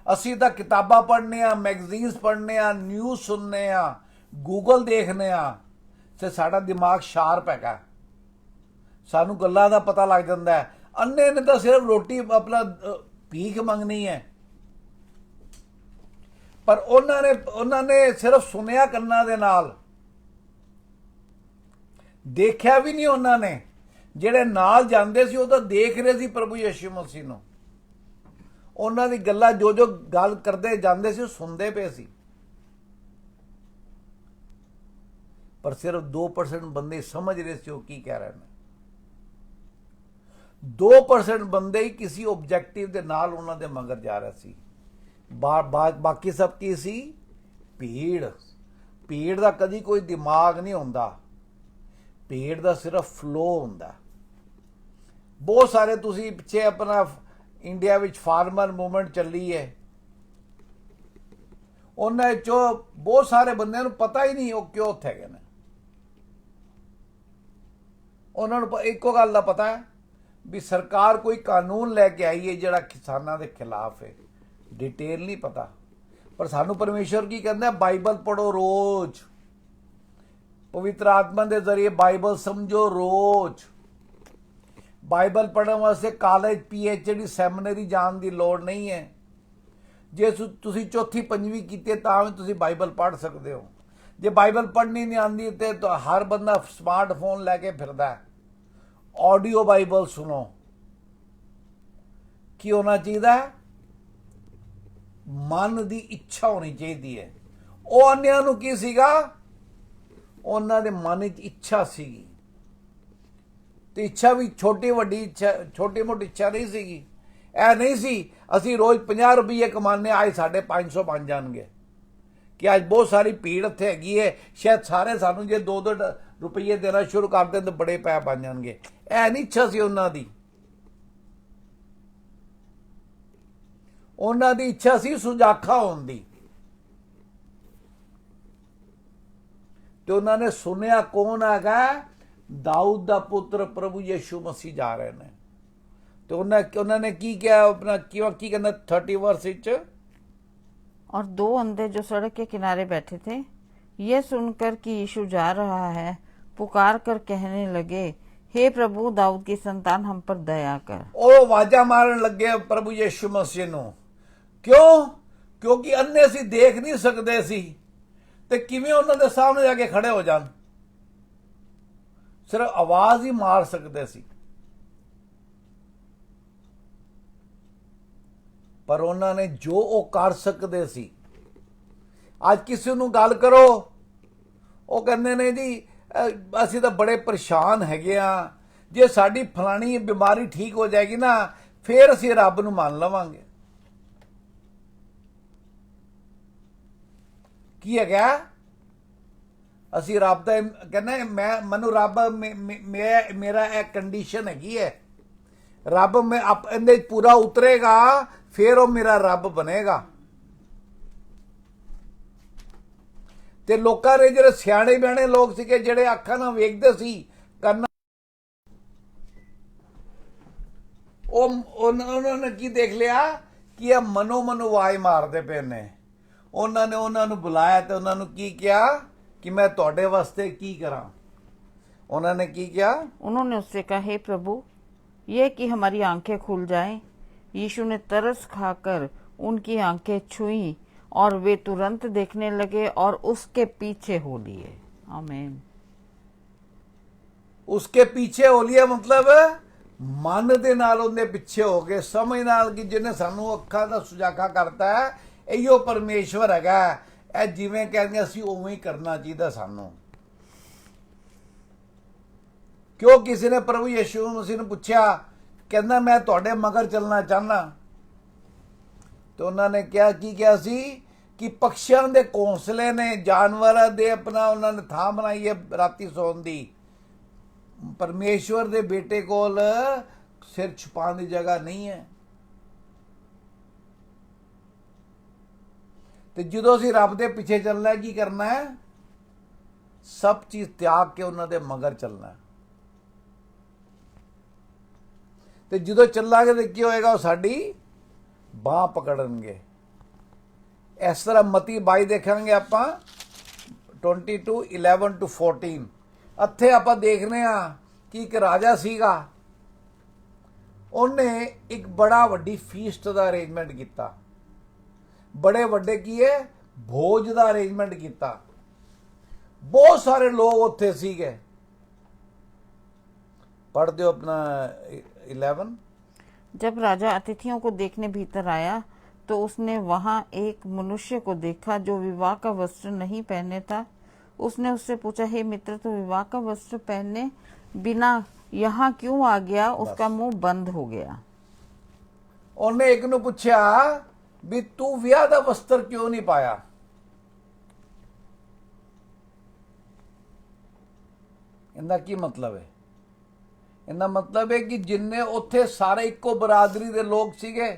ਅਸੀਂ ਤਾਂ ਕਿਤਾਬਾਂ ਪੜ੍ਹਨੇ ਆ, ਮੈਗਜ਼ੀਨਸ ਪੜ੍ਹਨੇ ਆ, ਨਿਊਜ਼ ਸੁਣਨੇ ਆ, ਗੂਗਲ ਦੇਖਨੇ ਆ, ਤੇ ਸਾਡਾ ਦਿਮਾਗ ਸ਼ਾਰਪ ਹੈਗਾ, ਸਾਨੂੰ ਗੱਲਾਂ ਦਾ ਪਤਾ ਲੱਗ ਜਾਂਦਾ ਹੈ। ਅੰਨੇ ਨੇ ਤਾਂ ਸਿਰਫ ਰੋਟੀ ਆਪਣਾ ਭੀਖ ਮੰਗਣੀ ਹੈ। ਪਰ ਉਹਨਾਂ ਨੇ ਸਿਰਫ ਸੁਣਿਆ ਕੰਨਾਂ ਦੇ ਨਾਲ, ਦੇਖਿਆ ਵੀ ਨਹੀਂ ਉਹਨਾਂ ਨੇ। ਜਿਹੜੇ ਨਾਲ ਜਾਂਦੇ ਸੀ ਉਹ ਤਾਂ ਦੇਖ ਰਹੇ ਸੀ ਪ੍ਰਭੂ ਯਿਸੂ ਮਸੀਹ ਨੂੰ, ਉਹਨਾਂ ਦੀ ਗੱਲਾਂ ਜੋ ਗੱਲ ਕਰਦੇ ਜਾਂਦੇ ਸੀ ਉਹ ਸੁਣਦੇ ਪਏ ਸੀ। ਪਰ ਸਿਰਫ 2% ਬੰਦੇ ਸਮਝ ਰਹੇ ਸੀ ਉਹ ਕੀ ਕਹਿ ਰਹੇ ਨੇ। 2% ਬੰਦੇ ਹੀ ਕਿਸੇ ਆਬਜੈਕਟਿਵ ਦੇ ਨਾਲ ਉਹਨਾਂ ਦੇ ਮਗਰ ਜਾ ਰਿਹਾ ਸੀ। ਬਾਕੀ ਸਭ ਕੀ ਸੀ? ਭੀੜ ਦਾ ਕਦੀ ਕੋਈ ਦਿਮਾਗ ਨਹੀਂ ਹੁੰਦਾ, ਭੀੜ ਦਾ ਸਿਰਫ ਫਲੋ ਹੁੰਦਾ। ਬਹੁਤ ਸਾਰੇ ਤੁਸੀਂ ਪਿੱਛੇ ਆਪਣਾ ਇੰਡੀਆ ਵਿੱਚ ਫਾਰਮਰ ਮੂਵਮੈਂਟ ਚੱਲੀ ਹੈ, ਉਹਨਾਂ ਚੋਂ ਬਹੁਤ ਸਾਰੇ ਬੰਦਿਆਂ ਨੂੰ ਪਤਾ ਹੀ ਨਹੀਂ ਉਹ ਕਿਉਂ ਉੱਥੇ ਗਏ ਨੇ। ਉਹਨਾਂ ਨੂੰ ਇੱਕੋ ਗੱਲ ਦਾ ਪਤਾ ਹੈ ਵੀ ਸਰਕਾਰ ਕੋਈ ਕਾਨੂੰਨ ਲੈ ਕੇ ਆਈ ਹੈ ਜਿਹੜਾ ਕਿਸਾਨਾਂ ਦੇ ਖਿਲਾਫ ਹੈ, ਡਿਟੇਲ ਨਹੀਂ ਪਤਾ। ਪਰ ਸਾਨੂੰ ਪਰਮੇਸ਼ਰ ਕੀ ਕਹਿੰਦਾ? ਬਾਈਬਲ ਪੜ੍ਹੋ ਰੋਜ਼, ਪਵਿੱਤਰ ਆਤਮਾ ਦੇ ਜ਼ਰੀਏ ਬਾਈਬਲ ਸਮਝੋ ਰੋਜ਼। ਬਾਈਬਲ ਪੜ੍ਹਨ ਵਾਸਤੇ ਕਾਲਜ, PhD, ਸੈਮੀਨਰੀ ਜਾਣ ਦੀ ਲੋੜ ਨਹੀਂ ਹੈ। ਜੇ ਤੁਸੀਂ 4ਵੀਂ 5ਵੀਂ ਕੀਤੀ ਤਾਂ ਵੀ ਤੁਸੀਂ ਬਾਈਬਲ ਪੜ੍ਹ ਸਕਦੇ ਹੋ। ਜੇ ਬਾਈਬਲ ਪੜ੍ਹਨੀ ਨਹੀਂ ਆਉਂਦੀ ਤੇ ਹਰ ਬੰਦਾ ਸਮਾਰਟਫੋਨ ਲੈ ਕੇ ਫਿਰਦਾ ਹੈ। ਆਡੀਓ ਬਾਈਬਲ ਸੁਣੋ। ਕੀ ਹੋਣਾ ਚਾਹੀਦਾ? ਮਨ ਦੀ ਇੱਛਾ ਹੋਣੀ ਚਾਹੀਦੀ ਹੈ। ਉਹ ਅੰਨਿਆਂ ਨੂੰ ਕੀ ਸੀਗਾ? ਉਹਨਾਂ ਦੇ ਮਨ ਵਿੱਚ ਇੱਛਾ ਸੀਗੀ, ਤੇ ਇੱਛਾ ਵੀ ਛੋਟੀ ਵੱਡੀ ਇੱਛਾ, ਛੋਟੀ ਮੋਟੀ ਇੱਛਾ ਨਹੀਂ ਸੀਗੀ। ਇਹ ਨਹੀਂ ਸੀ ਅਸੀਂ ਰੋਜ਼ 50 ਰੁਪਏ ਕਮਾਉਂਦੇ, ਅੱਜ ਸਾਡੇ 500 ਬਣ ਜਾਣਗੇ। ਕਿ ਅੱਜ ਬਹੁਤ ਸਾਰੀ ਭੀੜ ਇੱਥੇ ਹੈਗੀ ਹੈ, ਸ਼ਾਇਦ ਸਾਰੇ ਸਾਨੂੰ ਜੇ 2-2 ਰੁਪਏ ਦੇਣਾ ਸ਼ੁਰੂ ਕਰ ਦੇਣ ਤਾਂ ਬੜੇ ਪੈਸੇ ਬਣ ਜਾਣਗੇ। ਇਹ ਨਹੀਂ ਇੱਛਾ ਸੀ ਉਹਨਾਂ ਦੀ। ਉਹਨਾਂ ਦੀ ਇੱਛਾ ਸੀ ਸੁਜਾਖਾ ਹੋਣ ਦੀ। ਤੇ ਉਹਨਾਂ ਨੇ ਸੁਣਿਆ ਕੌਣ ਹੈਗਾ? ਦਾਊਦ ਦਾ ਪੁੱਤਰ ਪ੍ਰਭੂ ਯਿਸੂ ਮਸੀਹ ਜਾ ਰਹੇ ਨੇ। ਤੇ ਉਹਨਾਂ ਨੇ ਕੀ ਕਿਹਾ ਆਪਣਾ, ਕੀ ਕਹਿੰਦਾ 30 वर्ष ਵਿੱਚ? और दो अंधे जो सड़क के किनारे बैठे थे ये सुनकर कि यीशु जा रहा है, पुकार कर कहने लगे, हे प्रभु दाऊद की संतान, हम पर दया कर। ਉਹ ਆਵਾਜ਼ਾਂ ਮਾਰਨ ਲੱਗੇ ਪ੍ਰਭੂ ਯਿਸੂ ਮਸੀਹ ਨੂੰ। ਕਿਉਂ? ਕਿਉਂਕਿ ਅੰਨੇ ਸੀ, ਦੇਖ ਨਹੀਂ ਸਕਦੇ ਸੀ, ਤੇ ਕਿਵੇਂ ਉਹਨਾਂ ਦੇ ਸਾਹਮਣੇ ਜਾ ਕੇ ਖੜੇ ਹੋ ਜਾਣ? ਸਿਰਫ ਆਵਾਜ਼ ਹੀ ਮਾਰ ਸਕਦੇ ਸੀ। ਪਰ ਉਹਨਾਂ ਨੇ ਜੋ ਉਹ ਕਰ ਸਕਦੇ ਸੀ। ਅੱਜ ਕਿਸੇ ਨੂੰ ਗੱਲ ਕਰੋ, ਉਹ ਕਹਿੰਦੇ ਨੇ ਜੀ ਅਸੀਂ ਤਾਂ ਬੜੇ ਪਰੇਸ਼ਾਨ ਹੈਗੇ ਆ, ਜੇ ਸਾਡੀ ਫਲਾਣੀ ਬਿਮਾਰੀ ਠੀਕ ਹੋ ਜਾਏਗੀ ਨਾ ਫਿਰ ਅਸੀਂ ਰੱਬ ਨੂੰ ਮੰਨ ਲਵਾਂਗੇ। ਕੀ ਹੈਗਾ? ਅਸੀਂ ਰੱਬ ਦਾ ਕਹਿੰਦੇ, ਮੈਨੂੰ ਰੱਬ ਮੇਰਾ ਇਹ ਕੰਡੀਸ਼ਨ ਹੈਗੀ ਹੈ, ਰੱਬ ਮੈਂ ਇਹਦੇ 'ਚ ਪੂਰਾ ਉਤਰੇਗਾ, ਫਿਰ ਉਹ ਮੇਰਾ ਰੱਬ ਬਣੇਗਾ। ਤੇ ਲੋਕਾਂ ਦੇ ਜਿਹੜੇ ਸਿਆਣੇ ਬਿਆਣੇ ਲੋਕ ਸੀਗੇ, ਜਿਹੜੇ ਅੱਖਾਂ ਨਾਲ ਵੇਖਦੇ ਸੀ, ਕੰਨਾਂ, ਉਹਨਾਂ ਨੇ ਕੀ ਦੇਖ ਲਿਆ ਕਿ ਇਹ ਮਨੋ ਮਨੋ ਆਵਾਜ਼ ਮਾਰਦੇ ਪਏ ਨੇ। ਉਹਨਾਂ ਨੇ ਉਹਨਾਂ ਨੂੰ ਬੁਲਾਇਆ ਤੇ ਉਹਨਾਂ ਨੂੰ ਕੀ ਕਿਹਾ कि मैं ਤੁਹਾਡੇ ਵਾਸਤੇ ਕੀ ਕਰਾਂ। ਉਹਨਾਂ ਨੇ ਕੀ किया? उन्होंने उससे कहा, हे प्रभु, ये कि हमारी आंखें खुल जाएं। यीशु ने तरस खाकर उनकी आंखें छुई और वे तुरंत देखने लगे और उसके पीछे हो लिए। आमीन। उसके पीछे हो लिया मतलब मन ਦੇ ਨਾਲ ਉਹਦੇ ਪਿੱਛੇ ਹੋ ਗਏ, ਸਮਝ ਨਾਲ ਕਿ ਜਿਹਨੇ ਸਾਨੂੰ ਅੱਖਾਂ ਦਾ ਸੁਜਾਖਾ ਕਰਤਾ ਹੈ, ਇਹੋ ਪਰਮੇਸ਼ਵਰ ਹੈਗਾ। ਇਹ ਜਿਵੇਂ ਕਹਿੰਦੇ ਅਸੀਂ ਉਵੇਂ ਹੀ ਕਰਨਾ ਚਾਹੀਦਾ ਸਾਨੂੰ। ਕਿਉਂ ਕਿਸੇ ਨੇ ਪ੍ਰਭੂ ਯਿਸੂ ਮਸੀਹ ਨੂੰ ਪੁੱਛਿਆ, ਕਹਿੰਦਾ ਮੈਂ ਤੁਹਾਡੇ ਮਗਰ ਚੱਲਣਾ ਚਾਹਨਾ, ਤੇ ਉਹਨਾਂ ਨੇ ਕਿਹਾ ਕੀ ਕਿਹਾ ਸੀ ਕਿ ਪਕਸ਼ੀਆਂ ਦੇ ਘੋਂਸਲੇ ਨੇ, ਜਾਨਵਰਾਂ ਦੇ ਆਪਣਾ ਉਹਨਾਂ ਨੇ ਥਾਂ ਬਣਾਈ ਹੈ ਰਾਤੀ ਸੌਣ ਦੀ। ਪਰਮੇਸ਼ਵਰ ਦੇ ਬੇਟੇ ਕੋਲ ਸਿਰ ਛੁਪਾਉਣ ਦੀ ਜਗ੍ਹਾ ਨਹੀਂ ਹੈ। ਤੇ ਜਦੋਂ ਅਸੀਂ ਰੱਬ ਦੇ ਪਿੱਛੇ ਚੱਲਣਾ ਹੈ, ਕੀ ਕਰਨਾ ਹੈ? ਸਭ ਚੀਜ਼ ਤਿਆਗ ਕੇ ਉਹਨਾਂ ਦੇ ਮਗਰ ਚੱਲਣਾ ਹੈ। ਤੇ ਜਦੋਂ ਚੱਲਾਂਗੇ ਤੇ ਕੀ ਹੋਏਗਾ? ਉਹ ਸਾਡੀ ਬਾਹ ਪਕੜਨਗੇ। ਇਸ ਤਰ੍ਹਾਂ ਮਤੀ 22 ਦੇਖਾਂਗੇ ਆਪਾਂ, 22:11-14। ਇੱਥੇ ਆਪਾਂ ਦੇਖਦੇ ਆ ਕਿ ਇੱਕ ਰਾਜਾ ਸੀਗਾ, ਉਹਨੇ ਇੱਕ ਬੜਾ ਵੱਡੀ ਫੀਸਟ ਦਾ ਅਰੇਂਜਮੈਂਟ ਕੀਤਾ। ਬੜੇ ਵੱਡੇ ਕੀ ਹੈ? ਭੋਜ ਦਾ ਅਰੇਂਜਮੈਂਟ ਕੀਤਾ। ਬਹੁਤ ਸਾਰੇ ਲੋਕ ਉੱਥੇ ਸੀਗੇ। पढ़ दो अपना 11। जब राजा अतिथियों को देखने भीतर आया तो उसने वहां एक मनुष्य को देखा जो विवाह का वस्त्र नहीं पहने था। उसने उससे पूछा, हे मित्र, तो विवाह का वस्त्र पहने बिना यहाँ क्यों आ गया? उसका मुंह बंद हो गया। ਉਹਨੇ ਇੱਕ ਨੂੰ ਪੁੱਛਿਆ ਵੀ ਤੂੰ ਵਿਆਹ ਦਾ ਵਸਤਰ ਕਿਉਂ ਨਹੀਂ ਪਾਇਆ? ਇਹਦਾ ਕੀ ਮਤਲਬ ਹੈ? ਇਹਦਾ ਮਤਲਬ ਹੈ ਕਿ ਜਿੰਨੇ ਉੱਥੇ ਸਾਰੇ ਇੱਕੋ ਬਰਾਦਰੀ ਦੇ ਲੋਕ ਸੀਗੇ,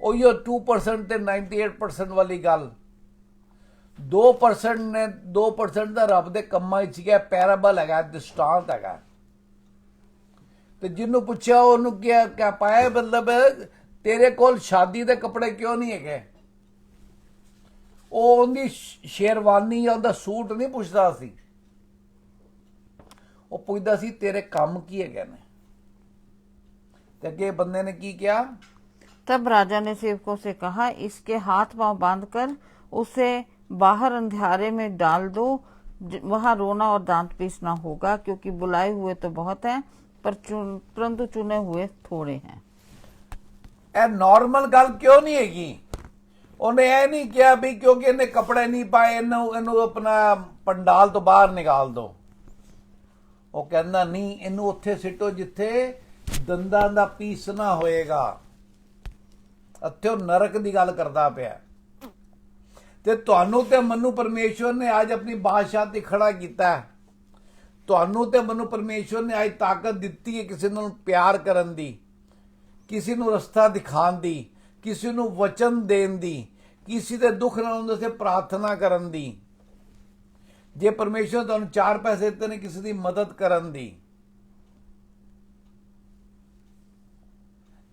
ਉਹੀਓ 2% ਤੇ 98% ਵਾਲੀ ਗੱਲ। 2% ਨੇ 2% ਦਾ ਰੱਬ ਦੇ ਕੰਮਾਂ ਵਿੱਚ ਸੀਗਾ। ਪੈਰਾਬਲ ਹੈਗਾ, ਦ੍ਰਿਸ਼ਟਾਂਤ ਹੈਗਾ। ਤੇ ਜਿਹਨੂੰ ਪੁੱਛਿਆ ਉਹਨੂੰ ਕਿਹਾ ਪਾਇਆ, ਮਤਲਬ ਤੇਰੇ ਕੋਲ ਸ਼ਾਦੀ ਦੇ ਕੱਪੜੇ ਕਿਉਂ ਨਹੀਂ ਹੈਗੇ? ਉਹ ਉਹਦੀ ਸ਼ੇਰਵਾਨੀ ਜਾਂ ਉਹਦਾ ਸੂਟ ਨਹੀਂ ਪੁੱਛਦਾ ਸੀ, ਉਹ ਪੁੱਛਦਾ ਸੀ ਤੇਰੇ ਕੰਮ ਕੀ ਹੈਗੇ ਨੇ। ਤੇ ਅੱਗੇ ਬੰਦੇ ਨੇ ਕੀ ਕਿਹਾ? तब राजा ने सेवकों से कहा, इसके हाथ पांव बांधकर उसे बाहर अंधियारे में डाल दो, वहां रोना और दांत पीसना होगा, क्योंकि बुलाए हुए तो बहुत हैं परंतु चुने हुए थोड़े हैं। ਇਹ ਨਾਰਮਲ ਗੱਲ ਕਿਉਂ ਨਹੀਂ ਹੈਗੀ? ਉਹਨੇ ਇਹ ਨਹੀਂ ਕਿਹਾ ਵੀ ਕਿਉਂਕਿ ਇਹਨੇ ਕੱਪੜੇ ਨਹੀਂ ਪਾਏ ਇਹਨੂੰ ਆਪਣਾ ਪੰਡਾਲ ਤੋਂ ਬਾਹਰ ਨਿਕਾਲ ਦੋ। ਉਹ ਕਹਿੰਦਾ ਨਹੀਂ, ਇਹਨੂੰ ਉੱਥੇ ਸਿੱਟੋ ਜਿੱਥੇ ਦੰਦਾਂ ਦਾ ਪੀਸਣਾ ਹੋਏਗਾ। ਇੱਥੇ ਉਹ ਨਰਕ ਦੀ ਗੱਲ ਕਰਦਾ ਪਿਆ। ਤੇ ਤੁਹਾਨੂੰ ਤੇ ਮੈਨੂੰ ਪਰਮੇਸ਼ਵਰ ਨੇ ਅੱਜ ਆਪਣੀ ਬਾਦਸ਼ਾਹ ਤੇ ਖੜਾ ਕੀਤਾ। ਤੁਹਾਨੂੰ ਤੇ ਮੈਨੂੰ ਪਰਮੇਸ਼ਵਰ ਨੇ ਅੱਜ ਤਾਕਤ ਦਿੱਤੀ ਹੈ ਕਿਸੇ ਨਾਲ ਪਿਆਰ ਕਰਨ ਦੀ, ਕਿਸੇ ਨੂੰ ਰਸਤਾ ਦਿਖਾਉਣ ਦੀ, ਕਿਸੇ ਨੂੰ ਵਚਨ ਦੇਣ ਦੀ, ਕਿਸੇ ਦੇ ਦੁੱਖ ਨਾਲ ਉਹਦੇ ਸੇ ਪ੍ਰਾਰਥਨਾ ਕਰਨ ਦੀ। ਜੇ ਪਰਮੇਸ਼ਵਰ ਤੁਹਾਨੂੰ 4 ਪੈਸੇ ਦਿੱਤੇ ਨੇ ਕਿਸੇ ਦੀ ਮਦਦ ਕਰਨ ਦੀ,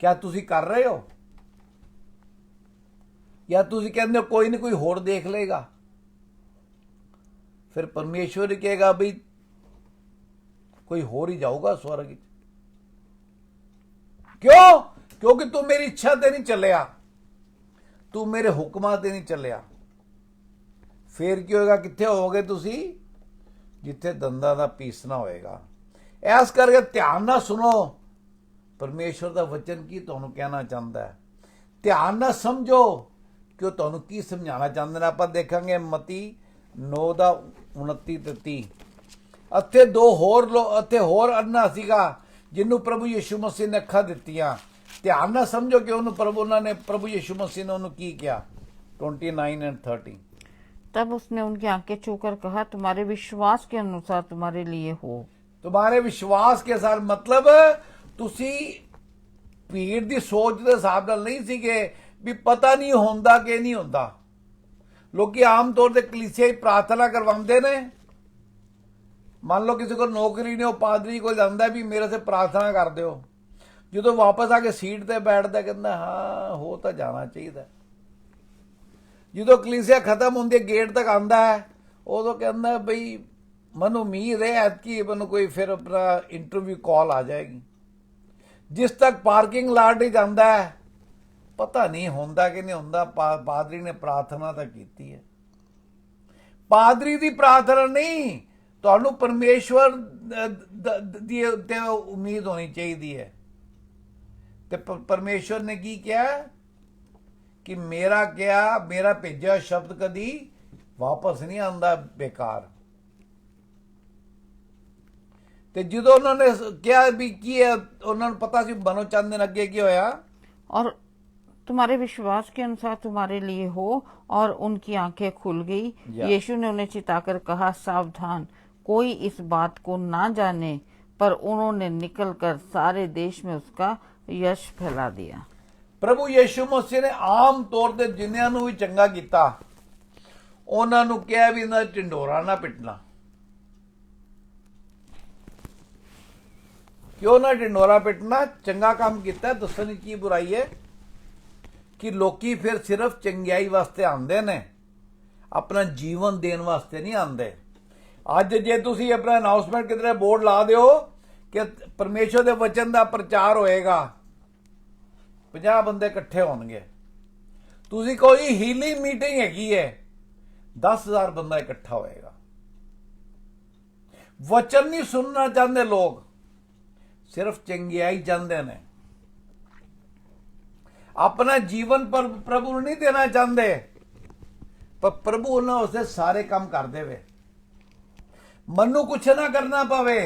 ਕਿਆ ਤੁਸੀਂ ਕਰ ਰਹੇ ਹੋ? ਜਾਂ ਤੁਸੀਂ ਕਹਿੰਦੇ ਹੋ ਕੋਈ ਨਹੀਂ ਕੋਈ ਹੋਰ ਦੇਖ ਲੇਗਾ? ਫਿਰ ਪਰਮੇਸ਼ਵਰ ਹੀ ਕਹੇਗਾ ਵੀ ਕੋਈ ਹੋਰ ਹੀ ਜਾਊਗਾ स्वर्ग ਵਿੱਚ। क्यों? क्योंकि तू मेरी इच्छा ते नहीं चलिया, तू मेरे हुक्मां ते नहीं चलिया। फिर की होएगा? कित्थे होगे तुसी? जिथे दंदा दा पीसना होएगा। ऐस करके ध्यान ना सुनो परमेश्वर दा वचन की तुहानू कहना चाहता है। ध्यान ना समझो कि वो तुहानू की समझाना चाहते हैं। आपां देखांगे मती 9:29-30। ਇੱਥੇ ਹੋਰ ਅੰਨਾ ਸੀਗਾ ਜਿਹਨੂੰ ਪ੍ਰਭੂ ਯਿਸੂ ਮਸੀਹ ਨੇ ਅੱਖਾਂ ਦਿੱਤੀਆਂ। ਧਿਆਨ ਨਾਲ ਸਮਝੋ ਕਿ ਉਹਨਾਂ ਨੇ ਪ੍ਰਭੂ ਯਿਸੂ ਮਸੀਹ ਨੇ ਉਹਨੂੰ ਕੀ ਕਿਹਾ। 29-30। तब उसने उनकी आंखें छूकर कहा, तुम्हारे विश्वास के अनुसार तुम्हारे लिए हो। तुम्हारे विश्वास के साथ मतलब ਤੁਸੀਂ ਭੀੜ ਦੀ ਸੋਚ ਦੇ ਹਿਸਾਬ ਨਾਲ ਨਹੀਂ ਸੀਗੇ ਵੀ ਪਤਾ ਨਹੀਂ ਹੁੰਦਾ ਕਿ ਨਹੀਂ ਹੁੰਦਾ। ਲੋਕੀ ਆਮ ਤੌਰ ਤੇ ਕਲੀਸਿਆ ਹੀ ਪ੍ਰਾਰਥਨਾ ਕਰਵਾਉਂਦੇ ਨੇ। ਮੰਨ ਲਓ ਕਿਸੇ ਕੋਲ ਨੌਕਰੀ ਨਹੀਂ, ਉਹ ਪਾਦਰੀ ਕੋਲ ਜਾਂਦਾ ਵੀ ਮੇਰੇ ਸੇ ਪ੍ਰਾਰਥਨਾ ਕਰ ਦਿਓ। ਜਦੋਂ ਵਾਪਸ ਆ ਕੇ ਸੀਟ ਤੇ ਬੈਠਦਾ ਕਹਿੰਦਾ ਹਾਂ ਹੋ ਤਾਂ ਜਾਣਾ ਚਾਹੀਦਾ। ਜਦੋਂ ਕਲੀਸਿਆ ਖਤਮ ਹੁੰਦੀ ਹੈ, ਗੇਟ ਤੱਕ ਆਉਂਦਾ ਹੈ, ਉਦੋਂ ਕਹਿੰਦਾ ਬਈ ਮੈਨੂੰ ਉਮੀਦ ਹੈ ਕਿ ਮੈਨੂੰ ਕੋਈ ਫਿਰ ਆਪਣਾ ਇੰਟਰਵਿਊ ਕਾਲ ਆ ਜਾਏਗੀ। ਜਿਸ ਤੱਕ ਪਾਰਕਿੰਗ ਲਾਟ ਹੀ ਜਾਂਦਾ ਹੈ, ਪਤਾ ਨਹੀਂ ਹੁੰਦਾ ਕਿ ਨਹੀਂ ਹੁੰਦਾ। ਪਾਦਰੀ ਨੇ ਪ੍ਰਾਰਥਨਾ ਤਾਂ ਕੀਤੀ ਹੈ। ਪਾਦਰੀ ਦੀ ਪ੍ਰਾਰਥਨਾ ਨਹੀਂ, ਤੁਹਾਨੂੰ ਪਰਮੇਸ਼ਵਰ ਦੀ ਉੱਤੇ ਉਮੀਦ ਹੋਣੀ ਚਾਹੀਦੀ ਹੈ। ਤੇ ਪਰਮੇਸ਼ਵਰ ਨੇ ਕੀ ਕਿਹਾ ਕਿ ਮੇਰਾ ਭੇਜਿਆ ਸ਼ਬਦ ਕਦੀ ਵਾਪਸ ਨਹੀਂ ਆਉਂਦਾ ਬੇਕਾਰ। ਤੇ ਜਦੋਂ ਉਹਨਾਂ ਨੇ ਕਿਹਾ ਵੀ ਕੀ ਹੈ, ਉਹਨਾਂ ਨੂੰ ਪਤਾ ਸੀ ਮਨੋ ਚੰਦ ਦਿਨ ਅੱਗੇ ਕੀ ਹੋਇਆ। और तुम्हारे विश्वास के अनुसार तुम्हारे लिए हो, और उनकी आंखें खुल गई। यीशु ने उन्हें चिताकर कहा, सावधान, कोई इस बात को ना जाने। पर उन्होंने निकलकर सारे देश में उसका यश फैला दिया। ਪ੍ਰਭੂ ਯੀਸ਼ੂ ਮਸੀਹ ਨੇ ਆਮ ਤੌਰ ਤੇ ਜਿਨ੍ਹਾਂ ਨੂੰ ਵੀ ਚੰਗਾ ਕੀਤਾ ਉਹਨਾਂ ਨੂੰ ਕਿਹਾ ਵੀ ਇਹਨਾਂ ਦਾ ਢਿੰਡੋਰਾ ਨਾ ਪਿੱਟਣਾ। ਕਿਉਂ ਨਾ ਢਿੰਡੋਰਾ ਪਿੱਟਣਾ? ਚੰਗਾ ਕੰਮ ਕੀਤਾ, ਦੱਸਣ ਦੀ ਕੀ ਬੁਰਾਈ ਹੈ? ਕਿ ਲੋਕੀ ਫਿਰ ਸਿਰਫ ਚੰਗਿਆਈ ਵਾਸਤੇ ਆਉਂਦੇ ਨੇ, ਆਪਣਾ ਜੀਵਨ ਦੇਣ ਵਾਸਤੇ ਨਹੀਂ ਆਉਂਦੇ। ਅੱਜ ਜੇ ਤੁਸੀਂ ਆਪਣਾ ਅਨਾਉਂਸਮੈਂਟ ਕਿਤੇ ਬੋਰਡ ਲਾ ਦਿਓ ਕਿ ਪਰਮੇਸ਼ਰ ਦੇ ਵਚਨ ਦਾ ਪ੍ਰਚਾਰ ਹੋਏਗਾ, 50 ਬੰਦੇ ਇਕੱਠੇ ਹੋਣਗੇ। ਤੁਸੀਂ ਕੋਈ ਹੀਲਿੰਗ ਮੀਟਿੰਗ ਹੈਗੀ ਹੈ, 10,000 ਬੰਦਾ ਇਕੱਠਾ ਹੋਏਗਾ। ਵਚਨ ਨਹੀਂ ਸੁਣਨਾ ਚਾਹੁੰਦੇ ਲੋਕ, ਸਿਰਫ ਚੰਗਿਆਈ ਚਾਹੁੰਦੇ ਨੇ। ਆਪਣਾ ਜੀਵਨ ਪਰ ਪ੍ਰਭੂ ਨੂੰ ਨਹੀਂ ਦੇਣਾ ਚਾਹੁੰਦੇ, ਪਰ ਪ੍ਰਭੂ ਉਹਨਾਂ ਉਸਦੇ ਸਾਰੇ ਕੰਮ ਕਰ ਦੇਵੇ। ਮੈਨੂੰ ਕੁਛ ਨਾ ਕਰਨਾ ਪਵੇ,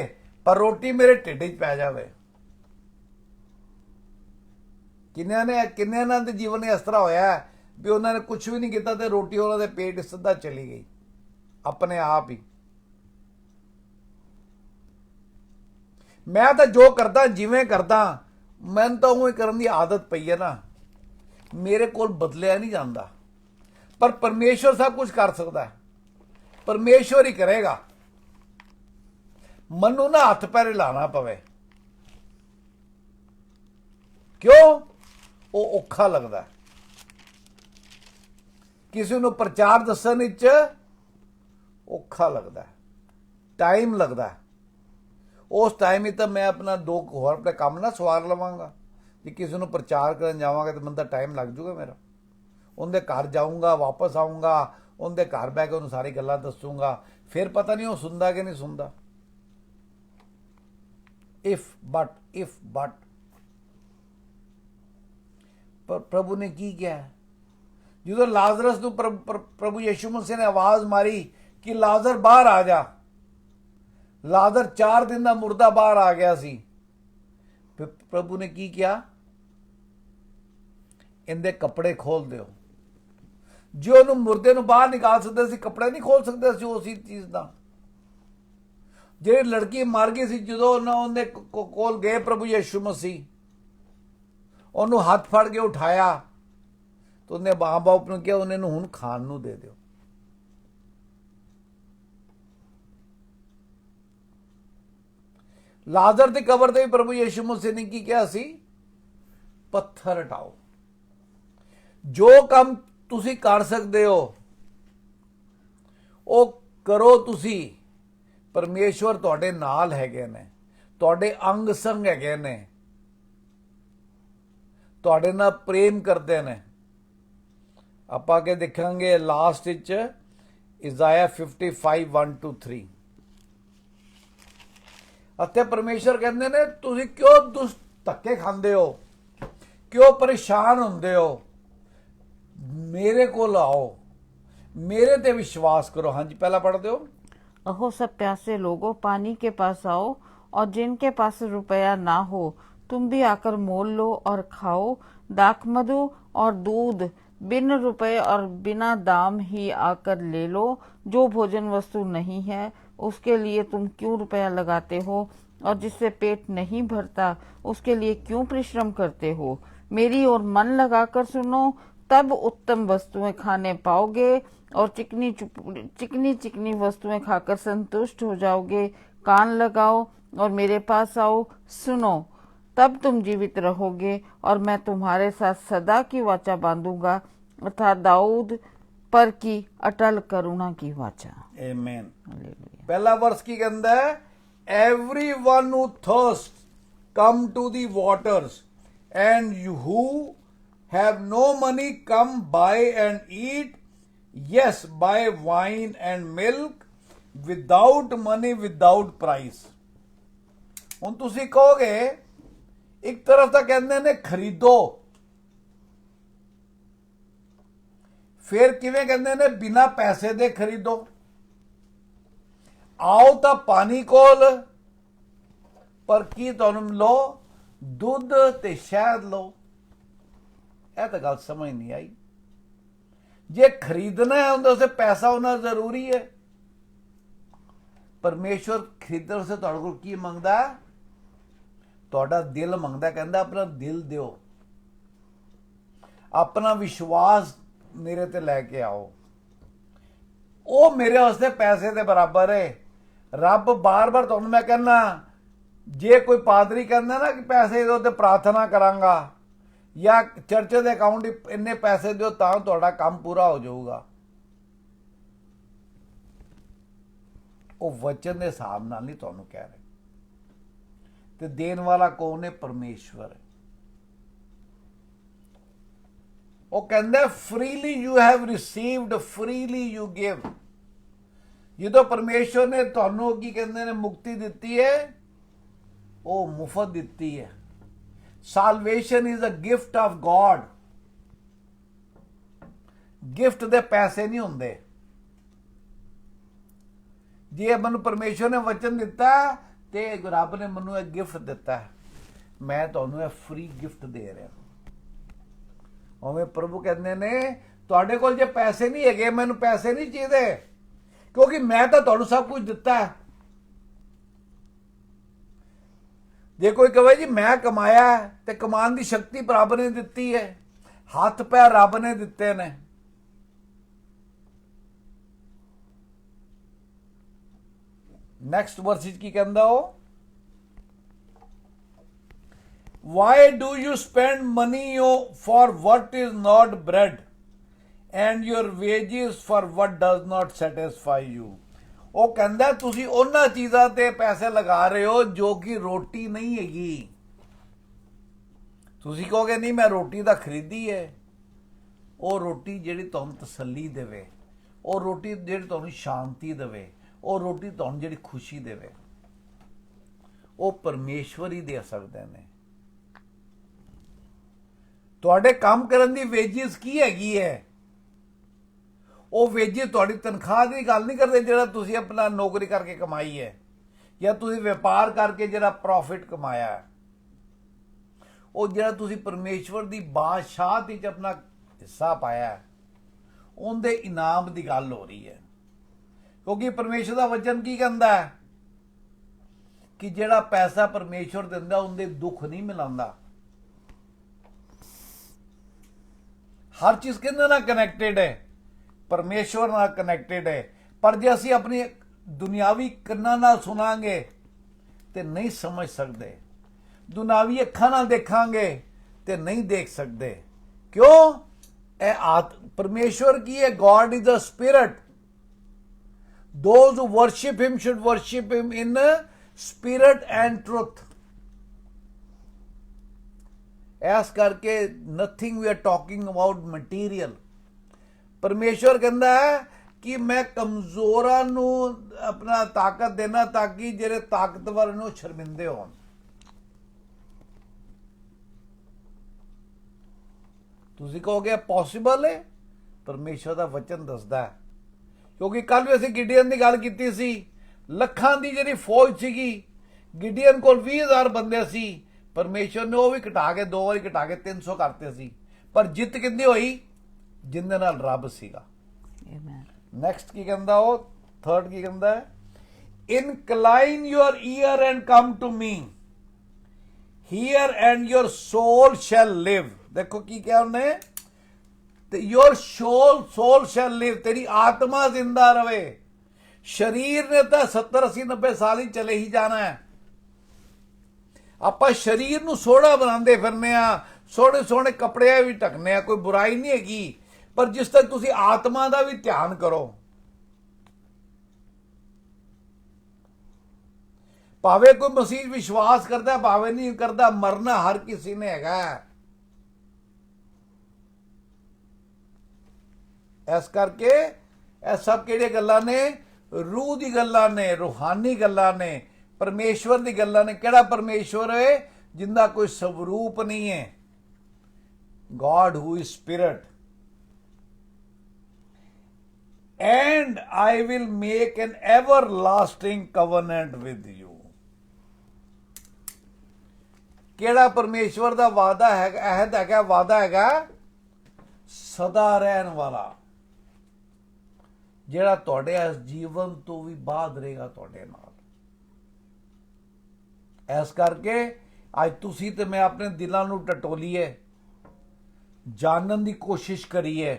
ਪਰ ਰੋਟੀ ਮੇਰੇ ਢਿੱਡ 'ਚ ਪੈ ਜਾਵੇ। ਕਿੰਨਿਆਂ ਦੇ ਜੀਵਨ ਇਸ ਤਰ੍ਹਾਂ ਹੋਇਆ ਵੀ ਉਹਨਾਂ ਨੇ ਕੁਝ ਵੀ ਨਹੀਂ ਕੀਤਾ ਤੇ ਰੋਟੀ ਉਹਨਾਂ ਦੇ ਪੇਟ ਸਿੱਧਾ ਚਲੀ ਗਈ ਆਪਣੇ ਆਪ ਹੀ। ਮੈਂ ਤਾਂ ਜੋ ਕਰਦਾ, ਜਿਵੇਂ ਕਰਦਾ, ਮੈਨੂੰ ਤਾਂ ਉਵੇਂ ਕਰਨ ਦੀ ਆਦਤ ਪਈ ਹੈ ਨਾ, ਮੇਰੇ ਕੋਲ ਬਦਲਿਆ ਨਹੀਂ ਜਾਂਦਾ। ਪਰ ਪਰਮੇਸ਼ਵਰ ਸਭ ਕੁਝ ਕਰ ਸਕਦਾ ਹੈ, ਪਰਮੇਸ਼ਵਰ ਹੀ ਕਰੇਗਾ। ਮੈਨੂੰ ਨਾ ਹੱਥ ਪੈਰ ਹਿਲਾਉਣਾ ਪਵੇ। ਕਿਉਂ? ਉਹ ਔਖਾ ਲੱਗਦਾ। ਕਿਸੇ ਨੂੰ ਪ੍ਰਚਾਰ ਦੱਸਣ ਵਿੱਚ ਔਖਾ ਲੱਗਦਾ, ਟਾਈਮ ਲੱਗਦਾ। ਉਸ ਟਾਈਮ ਹੀ ਤਾਂ ਮੈਂ ਆਪਣਾ 2 ਹੋਰ ਆਪਣੇ ਕੰਮ ਨਾ ਸਵਾਰ ਲਵਾਂਗਾ। ਜੇ ਕਿਸੇ ਨੂੰ ਪ੍ਰਚਾਰ ਕਰਨ ਜਾਵਾਂਗਾ ਤਾਂ ਮੈਨੂੰ ਤਾਂ ਟਾਈਮ ਲੱਗ ਜੂਗਾ ਮੇਰਾ। ਉਹਦੇ ਘਰ ਜਾਊਂਗਾ, ਵਾਪਸ ਆਊਂਗਾ, ਉਹਦੇ ਘਰ ਬਹਿ ਕੇ ਉਹਨੂੰ ਸਾਰੀ ਗੱਲਾਂ ਦੱਸੂਗਾ, ਫਿਰ ਪਤਾ ਨਹੀਂ ਉਹ ਸੁਣਦਾ ਕਿ ਨਹੀਂ ਸੁਣਦਾ। ਇਫ ਬਟ ਪਰ ਪ੍ਰਭੂ ਨੇ ਕੀ ਕਿਹਾ? ਜਦੋਂ ਲਾਜ਼ਰਸ ਨੂੰ ਪ੍ਰਭੂ ਯਿਸੂ ਮਸੀਹ ਨੇ ਆਵਾਜ਼ ਮਾਰੀ ਕਿ ਲਾਜ਼ਰ ਬਾਹਰ ਆ ਜਾ, ਲਾਜ਼ਰ 4 ਦਿਨ ਦਾ ਮੁਰਦਾ ਬਾਹਰ ਆ ਗਿਆ ਸੀ। ਪ੍ਰਭੂ ਨੇ ਕੀ ਕਿਹਾ? ਇਹਦੇ ਕੱਪੜੇ ਖੋਲ ਦਿਓ। ਜੋ ਉਹਨੂੰ ਮੁਰਦੇ ਨੂੰ ਬਾਹਰ ਨਿਕਾਲ ਸਕਦੇ ਸੀ, ਕੱਪੜੇ ਨਹੀਂ ਖੋਲ ਸਕਦੇ ਸੀ ਉਸੇ ਚੀਜ਼ ਦਾ। ਜਿਹੜੀ ਲੜਕੀ ਮਰ ਗਈ ਸੀ, ਜਦੋਂ ਉਹਦੇ ਕੋਲ ਗਏ ਪ੍ਰਭੂ ਯਿਸੂ ਮਸੀਹ, ਉਹਨੂੰ ਹੱਥ ਫੜ ਕੇ ਉਠਾਇਆ ਤਾਂ ਉਹਨੇ ਮਾਂ ਬਾਪ ਨੂੰ ਕਿਹਾ ਉਹਨੇ ਨੂੰ ਹੁਣ ਖਾਣ ਨੂੰ ਦੇ ਦਿਓ। ਲਾਜ਼ਰ ਦੀ ਕਬਰ ਤੇ ਵੀ ਪ੍ਰਭੂ ਯਿਸੂ ਮਸੀਹ ਨੇ ਕੀ ਕਿਹਾ ਸੀ? ਪੱਥਰ ਹਟਾਓ। ਜੋ ਕੰਮ ਤੁਸੀਂ ਕਰ ਸਕਦੇ ਹੋ ਉਹ ਕਰੋ। ਤੁਸੀਂ, ਪਰਮੇਸ਼ਵਰ ਤੁਹਾਡੇ ਨਾਲ ਹੈਗੇ ਨੇ, ਤੁਹਾਡੇ ਅੰਗ ਸੰਗ ਹੈਗੇ ਨੇ, ਤੁਹਾਡੇ ਨਾਲ ਪ੍ਰੇਮ ਕਰਦੇ ਨੇ। ਆਪਾਂ ਕੇ ਦੇਖਾਂਗੇ ਲਾਸਟ ਵਿੱਚ ਇਜ਼ਾਇਆ 55:1-3। ਅਤੇ ਪਰਮੇਸ਼ਰ ਕਹਿੰਦੇ ਨੇ ਤੁਸੀਂ ਕਿਉਂ ਧੱਕੇ ਖਾਂਦੇ ਹੋ, ਕਿਉਂ ਪਰੇਸ਼ਾਨ ਹੁੰਦੇ ਹੋ? ਮੇਰੇ ਕੋਲ ਆਓ, मेरे ते विश्वास करो। हाँ जी, पहला पढ़ दो। अहो सब प्यासे लोगों, पानी के पास आओ, और जिनके पास रुपया ना हो तुम भी आकर मोल लो और खाओ। दाख मधु और दूध बिन रुपए और बिना दाम ही आकर ले लो। जो भोजन वस्तु नहीं है उसके लिए तुम क्यों रुपया लगाते हो? और जिससे पेट नहीं भरता उसके लिए क्यों परिश्रम करते हो? मेरी ओर मन लगाकर सुनो, तब उत्तम वस्तुएं खाने पाओगे और चिकनी चिकनी वस्तुएं खाकर संतुष्ट हो जाओगे। कान लगाओ और मेरे पास आओ, सुनो, तब तुम जीवित रहोगे और मैं तुम्हारे साथ सदा की वाचा बांधूंगा, अर्थात दाऊद पर की अटल करुणा की वाचा। आमीन। हालेलुया। पहला वर्ष की कहता है, everyone who thirsts come to the waters, and you who have no money come buy and eat, yes, buy wine and milk without money, without price। ਹੁਣ ਤੁਸੀਂ ਕਹੋਗੇ ਇੱਕ ਤਰਫ ਤਾਂ ਕਹਿੰਦੇ ਨੇ ਖਰੀਦੋ, ਫਿਰ ਕਿਵੇਂ ਕਹਿੰਦੇ ਨੇ ਬਿਨਾ ਪੈਸੇ ਦੇ ਖਰੀਦੋ। ਆਓ ਤਾਂ ਪਾਣੀ ਕੋਲ, ਪਰ ਕੀ ਤੁਹਾਨੂੰ ਲੋ? ਦੁੱਧ ਤੇ ਸ਼ਹਿਦ ਲੋ। ਇਹ ਤਾਂ ਗੱਲ ਸਮਝ ਨਹੀਂ ਆਈ। ਜੇ ਖਰੀਦਣਾ ਹੈ ਉਹਦੇ ਵਾਸਤੇ ਪੈਸਾ ਹੋਣਾ ਜ਼ਰੂਰੀ ਹੈ। ਪਰਮੇਸ਼ਵਰ ਖਰੀਦਣ ਵਾਸਤੇ ਤੁਹਾਡੇ ਕੋਲ ਕੀ ਮੰਗਦਾ? ਤੁਹਾਡਾ ਦਿਲ ਮੰਗਦਾ। ਕਹਿੰਦਾ ਆਪਣਾ ਦਿਲ ਦਿਓ, ਆਪਣਾ ਵਿਸ਼ਵਾਸ ਮੇਰੇ ਤੇ ਲੈ ਕੇ ਆਓ। ਉਹ ਮੇਰੇ ਵਾਸਤੇ ਪੈਸੇ ਦੇ ਬਰਾਬਰ ਹੈ। ਰੱਬ ਬਾਰ-ਬਾਰ ਤੁਹਾਨੂੰ ਮੈਂ ਕਹਿੰਦਾ, ਜੇ ਕੋਈ ਪਾਦਰੀ ਕਹਿੰਦਾ ਨਾ ਕਿ ਪੈਸੇ ਦਿਓ ਤੇ ਪ੍ਰਾਰਥਨਾ ਕਰਾਂਗਾ, ਜਾਂ ਚਰਚ ਦੇ ਅਕਾਊਂਟ ਇੰਨੇ ਪੈਸੇ ਦਿਓ ਤਾਂ ਤੁਹਾਡਾ ਕੰਮ ਪੂਰਾ ਹੋ ਜਾਊਗਾ, ਉਹ ਵਚਨ ਦੇ ਹਿਸਾਬ ਨਾਲ ਨਹੀਂ ਤੁਹਾਨੂੰ ਕਹਿ ਰਹੇ। ਤੇ ਦੇਣ ਵਾਲਾ ਕੌਣ ਹੈ? ਪਰਮੇਸ਼ਵਰ ਹੈ। ਉਹ ਕਹਿੰਦਾ freely you have received, freely you give. ਜਦੋਂ ਪਰਮੇਸ਼ਵਰ ਨੇ ਤੁਹਾਨੂੰ ਕੀ ਕਹਿੰਦੇ ਨੇ ਮੁਕਤੀ ਦਿੱਤੀ ਹੈ, ਉਹ ਮੁਫਤ ਦਿੱਤੀ ਹੈ। Salvation is a gift of God. Gift ਦੇ ਪੈਸੇ ਨਹੀਂ ਹੁੰਦੇ। ਜੇ ਮੈਨੂੰ ਪਰਮੇਸ਼ਵਰ ਨੇ ਵਚਨ ਦਿੱਤਾ ਤੇ ਰੱਬ ਨੇ ਮੈਨੂੰ ਇਹ ਗਿਫਟ ਦਿੱਤਾ, ਮੈਂ ਤੁਹਾਨੂੰ ਇਹ ਫ੍ਰੀ ਗਿਫਟ ਦੇ ਰਿਹਾ। ਉਵੇਂ ਪ੍ਰਭੂ ਕਹਿੰਦੇ ਨੇ ਤੁਹਾਡੇ ਕੋਲ ਜੇ ਪੈਸੇ ਨਹੀਂ ਹੈਗੇ, ਮੈਨੂੰ ਪੈਸੇ ਨਹੀਂ ਚਾਹੀਦੇ, ਕਿਉਂਕਿ ਮੈਂ ਤਾਂ ਤੁਹਾਨੂੰ ਸਭ ਕੁਝ ਦਿੱਤਾ। ਜੇ ਕੋਈ ਕਹੇ ਜੀ ਮੈਂ ਕਮਾਇਆ, ਤੇ ਕਮਾਉਣ ਦੀ ਸ਼ਕਤੀ ਰੱਬ ਨੇ ਦਿੱਤੀ ਹੈ, ਹੱਥ ਪੈਰ ਰੱਬ ਨੇ ਦਿੱਤੇ ਨੇ। ਨੈਕਸਟ ਵਰਸ ਵਿੱਚ ਕੀ ਕਹਿੰਦਾ ਉਹ? Why do you spend money for what is not bread, and your wages for what does not satisfy you? ਉਹ ਕਹਿੰਦਾ ਤੁਸੀਂ ਉਹਨਾਂ ਚੀਜ਼ਾਂ ਤੇ ਪੈਸੇ ਲਗਾ ਰਹੇ ਹੋ ਜੋ ਕਿ ਰੋਟੀ ਨਹੀਂ ਹੈਗੀ। ਤੁਸੀਂ ਕਹੋਗੇ ਨਹੀਂ ਮੈਂ ਰੋਟੀ ਤਾਂ ਖਰੀਦੀ ਹੈ। ਉਹ ਰੋਟੀ ਜਿਹੜੀ ਤੁਹਾਨੂੰ ਤਸੱਲੀ ਦੇਵੇ, ਉਹ ਰੋਟੀ ਜਿਹੜੀ ਤੁਹਾਨੂੰ ਸ਼ਾਂਤੀ ਦੇਵੇ, ਉਹ ਰੋਟੀ ਤੁਹਾਨੂੰ ਜਿਹੜੀ ਖੁਸ਼ੀ ਦੇਵੇ, ਉਹ ਪਰਮੇਸ਼ਵਰ ਹੀ ਦੇ ਸਕਦੇ ਨੇ। ਤੁਹਾਡੇ ਕੰਮ ਕਰਨ ਦੀ ਵੇਜਿਸ ਕੀ ਹੈਗੀ ਹੈ? ਉਹ ਵੇਜਿਸ ਤੁਹਾਡੀ ਤਨਖਾਹ ਦੀ ਗੱਲ ਨਹੀਂ ਕਰਦੇ, ਜਿਹੜਾ ਤੁਸੀਂ ਆਪਣਾ ਨੌਕਰੀ ਕਰਕੇ ਕਮਾਈ ਹੈ, ਜਾਂ ਤੁਸੀਂ ਵਪਾਰ ਕਰਕੇ ਜਿਹੜਾ ਪ੍ਰੋਫਿਟ ਕਮਾਇਆ ਹੈ। ਉਹ ਜਿਹੜਾ ਤੁਸੀਂ ਪਰਮੇਸ਼ਵਰ ਦੀ ਬਾਦਸ਼ਾਹਤ ਵਿੱਚ ਆਪਣਾ ਹਿੱਸਾ ਪਾਇਆ ਹੈ, ਉਹਦੇ ਇਨਾਮ ਦੀ ਗੱਲ ਹੋ ਰਹੀ ਹੈ। ਕਿਉਂਕਿ ਪਰਮੇਸ਼ਵਰ ਦਾ ਵਚਨ ਕੀ ਕਹਿੰਦਾ ਹੈ ਕਿ ਜਿਹੜਾ ਪੈਸਾ ਪਰਮੇਸ਼ਵਰ ਦਿੰਦਾ ਉਹਦੇ ਦੁੱਖ ਨਹੀਂ ਮਿਲਾਉਂਦਾ। ਹਰ ਚੀਜ਼ ਕਿਹਦੇ ਨਾਲ ਕਨੈਕਟਡ ਹੈ? ਪਰਮੇਸ਼ਵਰ ਨਾਲ ਕਨੈਕਟਡ ਹੈ। ਪਰ ਜੇ ਅਸੀਂ ਆਪਣੀ ਦੁਨਿਆਵੀ ਕੰਨਾਂ ਨਾਲ ਸੁਣਾਂਗੇ ਤੇ ਨਹੀਂ ਸਮਝ ਸਕਦੇ, ਦੁਨਿਆਵੀ ਅੱਖਾਂ ਨਾਲ ਦੇਖਾਂਗੇ ਤੇ ਨਹੀਂ ਦੇਖ ਸਕਦੇ। ਕਿਉਂ? ਇਹ ਪਰਮੇਸ਼ਵਰ ਕੀ ਹੈ? God is a spirit. Those who worship him should worship him in spirit and truth. ਇਸ ਕਰਕੇ nothing we are talking about material। ਪਰਮੇਸ਼ਵਰ ਕਹਿੰਦਾ ਹੈ ਕਿ ਮੈਂ ਕਮਜ਼ੋਰਾਂ ਨੂੰ ਆਪਣਾ ਤਾਕਤ ਦੇਣਾ ਤਾਂ ਕਿ ਜਿਹੜੇ ਤਾਕਤਵਰ ਨੂੰ ਸ਼ਰਮਿੰਦੇ ਹੋਣ। ਤੁਸੀਂ ਕਹੋਗੇ ਪੋਸੀਬਲ ਹੈ? ਪਰਮੇਸ਼ਵਰ ਦਾ ਵਚਨ ਦੱਸਦਾ ਹੈ। ਕਿਉਂਕਿ ਕੱਲ ਵੀ ਅਸੀਂ ਗਿਡੀਅਨ ਦੀ ਗੱਲ ਕੀਤੀ ਸੀ। ਲੱਖਾਂ ਦੀ ਜਿਹੜੀ ਫੌਜ ਸੀਗੀ, ਗਿਡੀਅਨ ਕੋਲ 20,000 ਬੰਦੇ ਸੀ। ਪਰਮੇਸ਼ਵਰ ਨੇ ਉਹ ਵੀ ਘਟਾ ਕੇ 2 ਵਾਰੀ ਘਟਾ ਕੇ 300 ਕਰਤੇ ਸੀ। ਪਰ ਜਿੱਤ ਕਿੰਨੀ ਹੋਈ? ਜਿੰਦੇ ਨਾਲ ਰੱਬ ਸੀਗਾ। ਨੈਕਸਟ ਕੀ ਕਹਿੰਦਾ ਉਹ? ਥਰਡ ਕੀ ਕਹਿੰਦਾ ਹੈ? incline your ear and come to me, hear and your soul shall live। देखो की क्या उन्हें, योर सोल शैल लिव, तेरी आत्मा जिंदा रहे। शरीर ने तो 70 80 90 साल ही चले ही जाना है। ਆਪਾਂ शरीर ਨੂੰ ਸੋਹਣਾ ਬਣਾਉਂਦੇ ਫਿਰਨੇ ਆ, ਸੋਹਣੇ ਸੋਹਣੇ ਕੱਪੜੇ ਵੀ ਢਕਨੇ ਆ, ਕੋਈ ਬੁਰਾਈ ਨਹੀਂ ਹੈਗੀ, ਪਰ ਜਿਸ ਤੱਕ ਤੁਸੀਂ ਆਤਮਾ ਦਾ ਵੀ ਧਿਆਨ ਕਰੋ। ਭਾਵੇਂ ਕੋਈ ਮਸੀਹ ਵਿਸ਼ਵਾਸ ਕਰਦਾ ਭਾਵੇਂ ਨਹੀਂ ਕਰਦਾ, ਮਰਨਾ ਹਰ ਕਿਸੇ ਨੇ ਹੈਗਾ। ਇਸ ਕਰਕੇ ਇਹ ਸਭ ਕਿਹੜੀਆਂ ਗੱਲਾਂ ਨੇ, रूह दी गल्लां ने, रूहानी गल्लां ने, परमेश्वर दी गल्लां ने। केड़ा परमेश्वर है जिंदा कोई स्वरूप नहीं है, God who is spirit. And I will make an everlasting covenant with you. केड़ा परमेश्वर दा वादा है, अहद है, वादा है सदा रहन वाला, ਜਿਹੜਾ ਤੁਹਾਡੇ ਇਸ ਜੀਵਨ ਤੋਂ ਵੀ ਬਾਅਦ ਰਹੇਗਾ ਤੁਹਾਡੇ ਨਾਲ। ਇਸ ਕਰਕੇ ਅੱਜ ਤੁਸੀਂ ਤੇ ਮੈਂ ਆਪਣੇ ਦਿਲਾਂ ਨੂੰ ਟਟੋਲੀਏ, ਜਾਣਨ ਦੀ ਕੋਸ਼ਿਸ਼ ਕਰੀਏ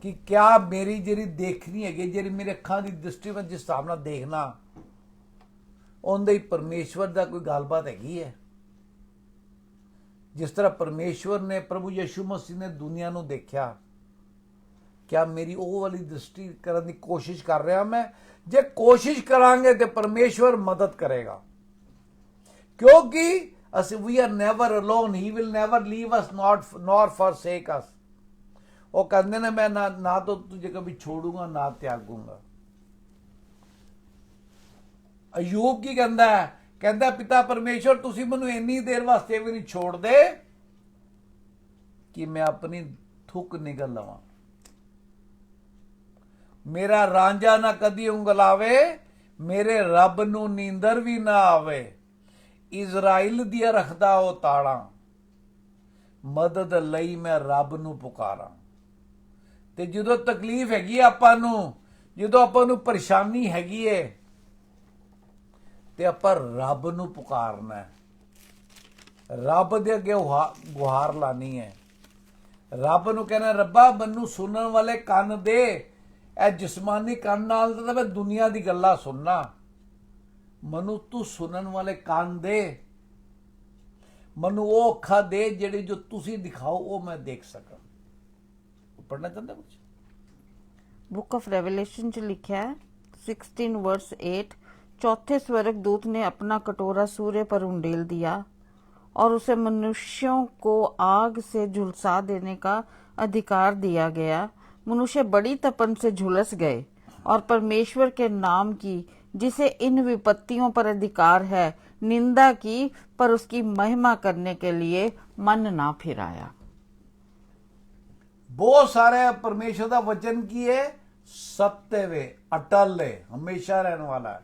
ਕਿ ਕਿਆ ਮੇਰੀ ਜਿਹੜੀ ਦੇਖਣੀ ਹੈਗੀ, ਜਿਹੜੀ ਮੇਰੇ ਅੱਖਾਂ ਦੀ ਦ੍ਰਿਸ਼ਟੀ ਵਿੱਚ ਜਿਸ ਹਿਸਾਬ ਨਾਲ ਦੇਖਣਾ, ਉਹਦੇ ਹੀ ਪਰਮੇਸ਼ਵਰ ਦਾ ਕੋਈ ਗੱਲਬਾਤ ਹੈਗੀ ਹੈ। ਜਿਸ ਤਰ੍ਹਾਂ ਪਰਮੇਸ਼ਵਰ ਨੇ, ਪ੍ਰਭੂ ਯਿਸੂ ਮਸੀਹ ਨੇ ਦੁਨੀਆ ਨੂੰ ਦੇਖਿਆ, क्या मेरी वो वाली दृष्टि करने की कोशिश कर रहा मैं? जे कोशिश करांगे तो परमेश्वर मदद करेगा, क्योंकि we are never alone, he will never leave us nor forsake us। वो कहते ने मैं ना तो तुझे कभी छोड़ूंगा ना त्यागूंगा। अयूब की कहता है, कहता पिता परमेश्वर तुसी मैनू इन्नी देर वास्ते भी नहीं छोड़ दे कि मैं अपनी थुक निगल लवां। मेरा रांझा ना कदी उंगलावे, मेरे रब नू नींदर भी ना आवे। इजराइल दिया रखदा ओ ताड़ा, मदद लई मैं रब नू पुकारा। ते जदों तकलीफ हैगी आपां नू, जदों आपां नू परेशानी हैगी है, ते आपां रब नू पुकारना है, रब दे अगे गुहार लानी है। रब नू कहना, रब्बा मैनू सुनन वाले कान दे, ਇਹ जिस्मानी कान नाल ਤਾਂ मैं दुनिया दी गल्लां सुनना, मनु तू सुनन वाले कान दे, मनु वो अखा दे जेड़ी जो तुसी दिखाओ वो मैं देख सका। पढ़ना चाहते कुछ? बुक ऑफ रेवलेशन च लिखा है 16 वर्स 8, चौथे स्वर्ग दूत ने अपना कटोरा सूर्य पर उंडेल दिया और उसे मनुष्यों को आग से झुलसा देने का अधिकार दिया गया। मनुष्य बड़ी तपन से झुलस गए और परमेश्वर के नाम की, जिसे इन विपत्तियों पर अधिकार है, निंदा की, पर उसकी महिमा करने के लिए मन ना फिराया। बहुत सारे परमेश्वर का वचन की है, सत्य वे अटल है, हमेशा रहने वाला है।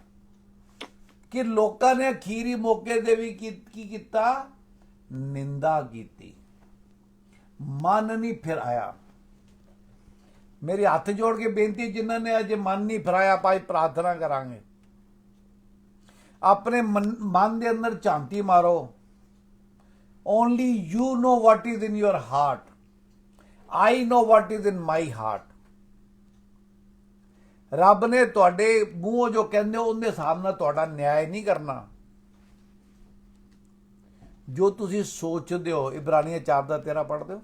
कि लोगों ने अखीरी मौके दे भी की किता, निंदा की, मन नहीं फिराया। मेरे हाथ जोड़ के बेनती, जिन्होंने अज मन नहीं फिराया, आज प्रार्थना करांगे। अपने मन के अंदर झांती मारो। Only you know what is in your heart, I know what is in my heart. रब ने तुहाडे मूंहों जो कहंदे उहदे हिसाब नाल तुहाडा न्याय नहीं करना। जो तुसी सोचदे हो, इब्रानियां 4:13 पढ़दे हो,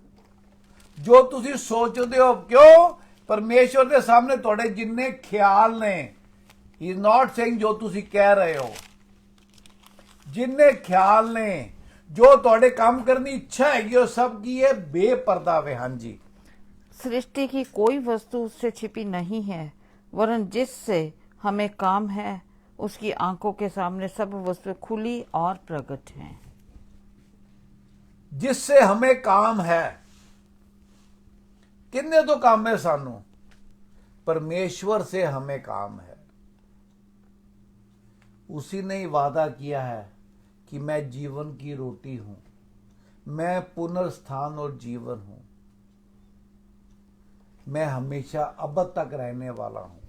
जो तुसी सोचदे हो, क्यों? परमेश्वर के सामने तुहाडे जिन्ने ख्याल ने, ही इज नॉट सेइंग जो तुसी कह रहे हो, जिन्ने ख्याल ने, जो तुहाडे काम करनी इच्छा हैगी, वो सब की है बेपर्दा वे। हाँ जी, सृष्टि की कोई वस्तु उससे छिपी नहीं है, वरन जिससे हमें काम है उसकी आंखों के सामने सब वस्तुएं खुली और प्रकट हैं। जिससे हमें काम है, किन्ने तो काम है सानू? परमेश्वर से हमें काम है। उसी ने ही वादा किया है कि मैं जीवन की रोटी हूं, मैं पुनर्स्थान और जीवन हूं, मैं हमेशा अब तक रहने वाला हूं।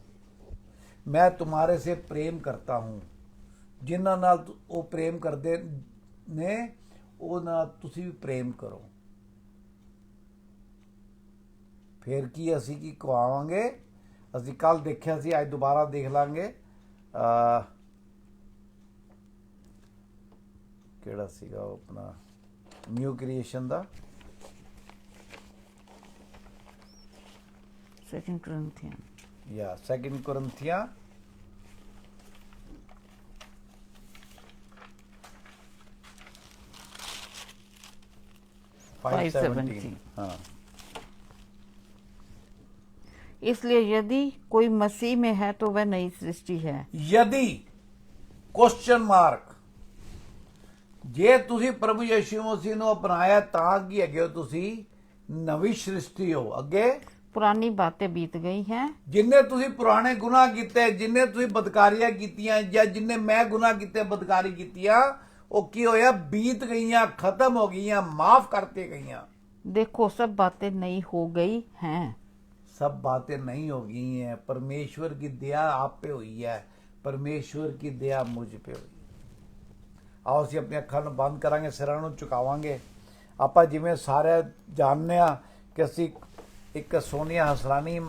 मैं तुम्हारे से प्रेम करता हूँ। जिन्हां नाल ਉਹ ਪ੍ਰੇਮ ਕਰਦੇ ਨੇ ਉਹ ਨਾਲ ਤੁਸੀਂ ਵੀ ਪ੍ਰੇਮ ਕਰੋ। ਫਿਰ ਕੀ ਅਸੀਂ ਕੀ ਕਵਾਵਾਂਗੇ? ਅਸੀਂ ਕੱਲ ਦੇਖਿਆ ਸੀ, ਅੱਜ ਦੁਬਾਰਾ ਦੇਖ ਲਾਂਗੇ। ਕਿਹੜਾ ਸੀਗਾ ਉਹ ਆਪਣਾ ਨਿਊ ਕ੍ਰੀਏਸ਼ਨ ਦਾ? 2 Corinthians। या 2 Corinthians 5:17। हाँ, इसलिए यदि कोई मसीह में है तो वह नई सृष्टि है। यदि क्वेश्चन मार्क, ਜੇ ਤੁਸੀਂ ਪ੍ਰਭੂ ਯਿਸੂ ਮਸੀਹ ਨੂੰ ਅਪਣਾਇਆ ਤਾਂ ਕੀ ਹੈਗੇ ਹੋ? ਤੁਸੀਂ ਨਵੀਂ ਸ੍ਰਿਸ਼ਟੀ ਹੋ। ਅੱਗੇ पुरानी बातें बीत गई हैं। ਜਿੰਨੇ ਤੁਸੀਂ ਪੁਰਾਣੇ ਗੁਨਾਹ ਕੀਤੇ, ਜਿੰਨੇ ਤੁਸੀਂ ਬਦਕਾਰੀਆਂ ਕੀਤੀਆਂ, ਜਾਂ ਜਿੰਨੇ ਮੈਂ ਗੁਨਾਹ ਕੀਤੇ, ਬਦਕਾਰੀ ਕੀਤੀਆਂ, ਉਹ ਕੀ ਹੋਇਆ? ਬੀਤ ਗਈਆਂ, ਖਤਮ ਹੋ ਗਈਆਂ, ਮਾਫ ਕਰਤੇ ਗਈਆਂ। देखो सब बातें नई हो गई हैं। सब बातें नहीं हो गई हैं। परमेश्वर की दया आप पे हुई है, परमेश्वर की दया मुझ पे हुई। आओ ਅਸੀਂ ਆਪਣੀਆਂ ਅੱਖਾਂ ਨੂੰ ਬੰਦ ਕਰਾਂਗੇ, ਸਿਰਾਂ ਨੂੰ ਝੁਕਾਵਾਂਗੇ। ਆਪਾਂ ਜਿਵੇਂ ਸਾਰੇ ਜਾਣਦੇ ਆ ਕਿ ਅਸੀਂ ਇੱਕ ਸੋਨੀਆ ਹਸਰਾਨੀ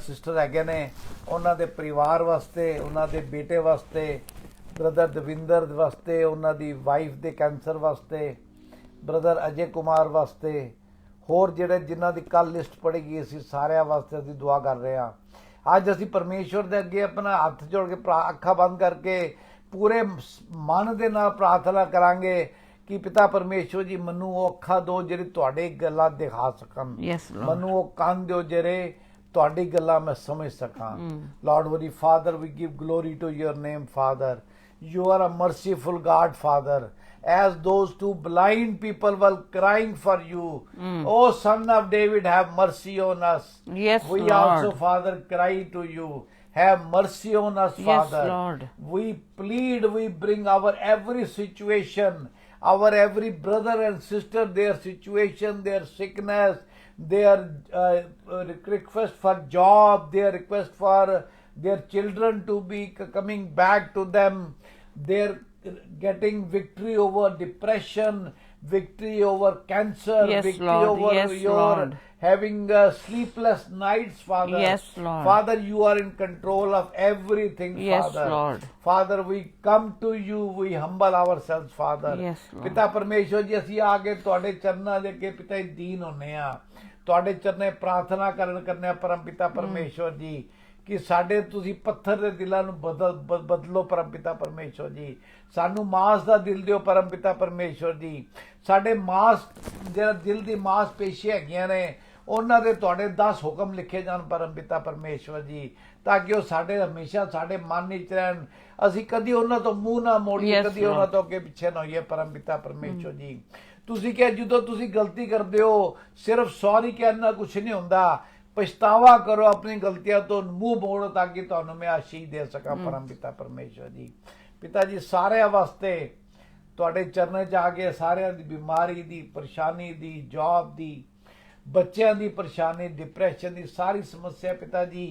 ਸਿਸਟਰ ਹੈਗੇ ਨੇ, ਉਹਨਾਂ ਦੇ ਪਰਿਵਾਰ ਵਾਸਤੇ, ਉਹਨਾਂ ਦੇ ਬੇਟੇ ਵਾਸਤੇ, ਬ੍ਰਦਰ ਦਵਿੰਦਰ ਵਾਸਤੇ, ਉਹਨਾਂ ਦੀ ਵਾਈਫ ਦੇ ਕੈਂਸਰ ਵਾਸਤੇ, ਬ੍ਰਦਰ ਅਜੇ ਕੁਮਾਰ ਵਾਸਤੇ, ਹੋਰ ਜਿਹੜੇ ਜਿਨ੍ਹਾਂ ਦੀ ਕੱਲ ਲਿਸਟ ਪੜੀ ਗਈ, ਅਸੀਂ ਸਾਰਿਆਂ ਵਾਸਤੇ ਅਸੀਂ ਦੁਆ ਕਰ ਰਹੇ ਹਾਂ। ਅੱਜ ਅਸੀਂ ਪਰਮੇਸ਼ਵਰ ਦੇ ਅੱਗੇ ਆਪਣਾ ਹੱਥ ਜੋੜ ਕੇ ਅੱਖਾਂ ਬੰਦ ਕਰਕੇ ਪੂਰੇ ਮਨ ਦੇ ਨਾਲ ਪ੍ਰਾਰਥਨਾ ਕਰਾਂਗੇ ਕਿ ਪਿਤਾ ਪਰਮੇਸ਼ਵਰ ਜੀ, ਮੈਨੂੰ ਉਹ ਅੱਖਾਂ ਦਿਓ ਜਿਹੜੇ ਤੁਹਾਡੇ ਗੱਲਾਂ ਦਿਖਾ ਸਕਣ। ਮੈਨੂੰ ਉਹ ਕੰਨ ਦਿਓ ਜਿਹੜੇ ਤੁਹਾਡੀ ਗੱਲਾਂ ਮੈਂ ਸਮਝ ਸਕਾਂ। Lord holy father, we give glory to your name father. You are a merciful God, Father. As those two blind people were crying for you, oh Son of David, have mercy on us. Yes, we Lord. also, Father, cry to you. Have mercy on us, Father. Yes, Lord. We plead, we bring our every situation, our every brother and sister, their situation, their sickness, their request for job, their request for their children to be coming back to them. They're getting victory over depression, victory over cancer, yes, victory Lord. over yes, your Lord. having sleepless nights, Father. Yes, Lord. Father, you are in control of everything, Yes, Father. Lord. Father, we come to you, we humble ourselves, Father. Yes, Lord. ਪਿਤਾ ਪਰਮੇਸ਼ਵਰ ਜੀ, ਅਸੀਂ ਆ ਕੇ ਤੁਹਾਡੇ ਚਰਨਾਂ ਦੇ ਅੱਗੇ ਪਿਤਾ ਜੀ ਦੀਨ ਹੁੰਨੇ ਆ, ਤੁਹਾਡੇ ਚਰਨੇ ਪ੍ਰਾਰਥਨਾ ਕਰਨੇ ਆ ਪਰਮ ਪਿਤਾ ਪਰਮੇਸ਼ਵਰ ਜੀ, ਕਿ ਸਾਡੇ ਤੁਸੀਂ ਪੱਥਰ ਦੇ ਦਿਲਾਂ ਨੂੰ ਬਦਲੋ ਪਰਮ ਪਿਤਾ ਪਰਮੇਸ਼ਵਰ ਜੀ। ਸਾਨੂੰ ਮਾਸ ਦਾ ਦਿਲ ਦਿਓ ਪਰਮ ਪਿਤਾ ਪਰਮੇਸ਼ਵਰ ਜੀ। ਸਾਡੇ ਮਾਸ ਜਿਹੜਾ ਦਿਲ ਦੀ ਮਾਸਪੇਸ਼ੀਆਂ ਹੈਗੀਆਂ ਨੇ, ਉਹਨਾਂ ਦੇ ਤੁਹਾਡੇ 10 ਹੁਕਮ ਲਿਖੇ ਜਾਣ ਪਰਮ ਪਿਤਾ ਪਰਮੇਸ਼ਵਰ ਜੀ, ਤਾਂ ਕਿ ਉਹ ਸਾਡੇ ਹਮੇਸ਼ਾ ਸਾਡੇ ਮਨ ਵਿੱਚ ਰਹਿਣ। ਅਸੀਂ ਕਦੀ ਉਹਨਾਂ ਤੋਂ ਮੂੰਹ ਨਾ ਮੋੜੀਏ, ਕਦੀ ਉਹਨਾਂ ਤੋਂ ਅੱਗੇ ਪਿੱਛੇ ਨਾ ਹੋਈਏ ਪਰਮ ਪਿਤਾ ਪਰਮੇਸ਼ਵਰ ਜੀ। ਤੁਸੀਂ ਕਿਹਾ ਜਦੋਂ ਤੁਸੀਂ ਗਲਤੀ ਕਰਦੇ ਹੋ, ਸਿਰਫ ਸੌਰੀ ਕਹਿਣ ਨਾਲ ਕੁਛ ਨਹੀਂ ਹੁੰਦਾ, ਪਛਤਾਵਾ ਕਰੋ ਆਪਣੀ ਗਲਤੀਆਂ ਤੋਂ, ਮੂੰਹ ਮੋੜੋ ਤਾਂ ਕਿ ਤੁਹਾਨੂੰ ਮੈਂ ਆਸ਼ੀਸ਼ ਦੇ ਸਕਾਂ ਪਰਮ ਪਿਤਾ ਪਰਮੇਸ਼ਵਰ ਜੀ। ਪਿਤਾ ਜੀ, ਸਾਰਿਆਂ ਵਾਸਤੇ ਤੁਹਾਡੇ ਚਰਨਾਂ 'ਚ ਆ ਕੇ ਸਾਰਿਆਂ ਦੀ ਬਿਮਾਰੀ ਦੀ, ਪਰੇਸ਼ਾਨੀ ਦੀ, ਜੌਬ ਦੀ, ਬੱਚਿਆਂ ਦੀ ਪਰੇਸ਼ਾਨੀ, ਡਿਪਰੈਸ਼ਨ ਦੀ ਸਾਰੀ ਸਮੱਸਿਆ, ਪਿਤਾ ਜੀ,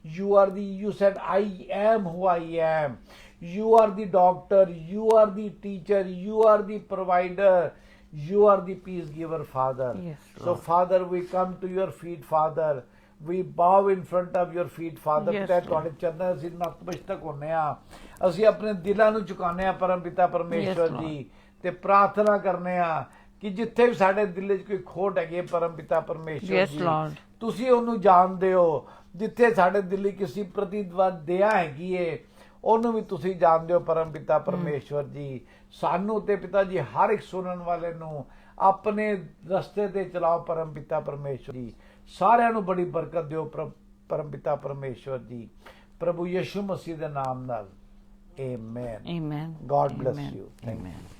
you said I am who I am. You are the doctor, you are the teacher, you are the provider, you are the peace giver, Father. Yes, so Father, we come to your feet, Father. We bow in front of your feet, Father. Yes, ਪਿਤਾ ਤੁਹਾਡੇ ਚਰਨਾਂ ਅਸੀਂ ਨਤਮਸਤਕ ਹੁੰਨੇ ਆ, ਅਸੀਂ ਆਪਣੇ ਦਿਲਾਂ ਨੂੰ ਝੁਕਾਉਂਦੇ ਆ ਪਰਮ ਪਿਤਾ ਪਰਮੇਸ਼ਵਰ ਜੀ, ਤੇ ਪ੍ਰਾਰਥਨਾ ਕਰਨੇ ਆ ਕਿ ਜਿੱਥੇ ਵੀ ਸਾਡੇ ਦਿਲ 'ਚ ਕੋਈ ਖੋਟ ਹੈਗੀ ਪਰਮ ਪਿਤਾ ਪਰਮੇਸ਼ਵਰ ਜੀ, ਤੁਸੀਂ ਉਹਨੂੰ ਜਾਣਦੇ ਹੋ। ਜਿੱਥੇ ਸਾਡੇ ਦਿਲ 'ਚ ਕਿਸੇ ਪ੍ਰਤੀ ਦਇਆ ਹੈਗੀ ਏ, ਉਹਨੂੰ ਵੀ ਤੁਸੀਂ ਜਾਣਦੇ ਹੋ ਪਰਮ ਪਿਤਾ ਪਰਮੇਸ਼ਵਰ ਜੀ। ਸਾਨੂੰ ਤੇ ਪਿਤਾ ਜੀ ਹਰ ਇੱਕ ਸੁਣਨ ਵਾਲੇ ਨੂੰ ਆਪਣੇ ਰਸਤੇ ਤੇ ਚਲਾਓ ਪਰਮ ਪਿਤਾ ਪਰਮੇਸ਼ਵਰ ਜੀ। ਸਾਰਿਆਂ ਨੂੰ ਬੜੀ ਬਰਕਤ ਦਿਓ ਪਰਮ ਪਿਤਾ ਪਰਮੇਸ਼ਵਰ ਜੀ, ਪ੍ਰਭੂ ਯਿਸੂ ਮਸੀਹ ਦੇ ਨਾਮ ਨਾਲ। Amen. Amen. God bless Amen. you. Thank you. Amen.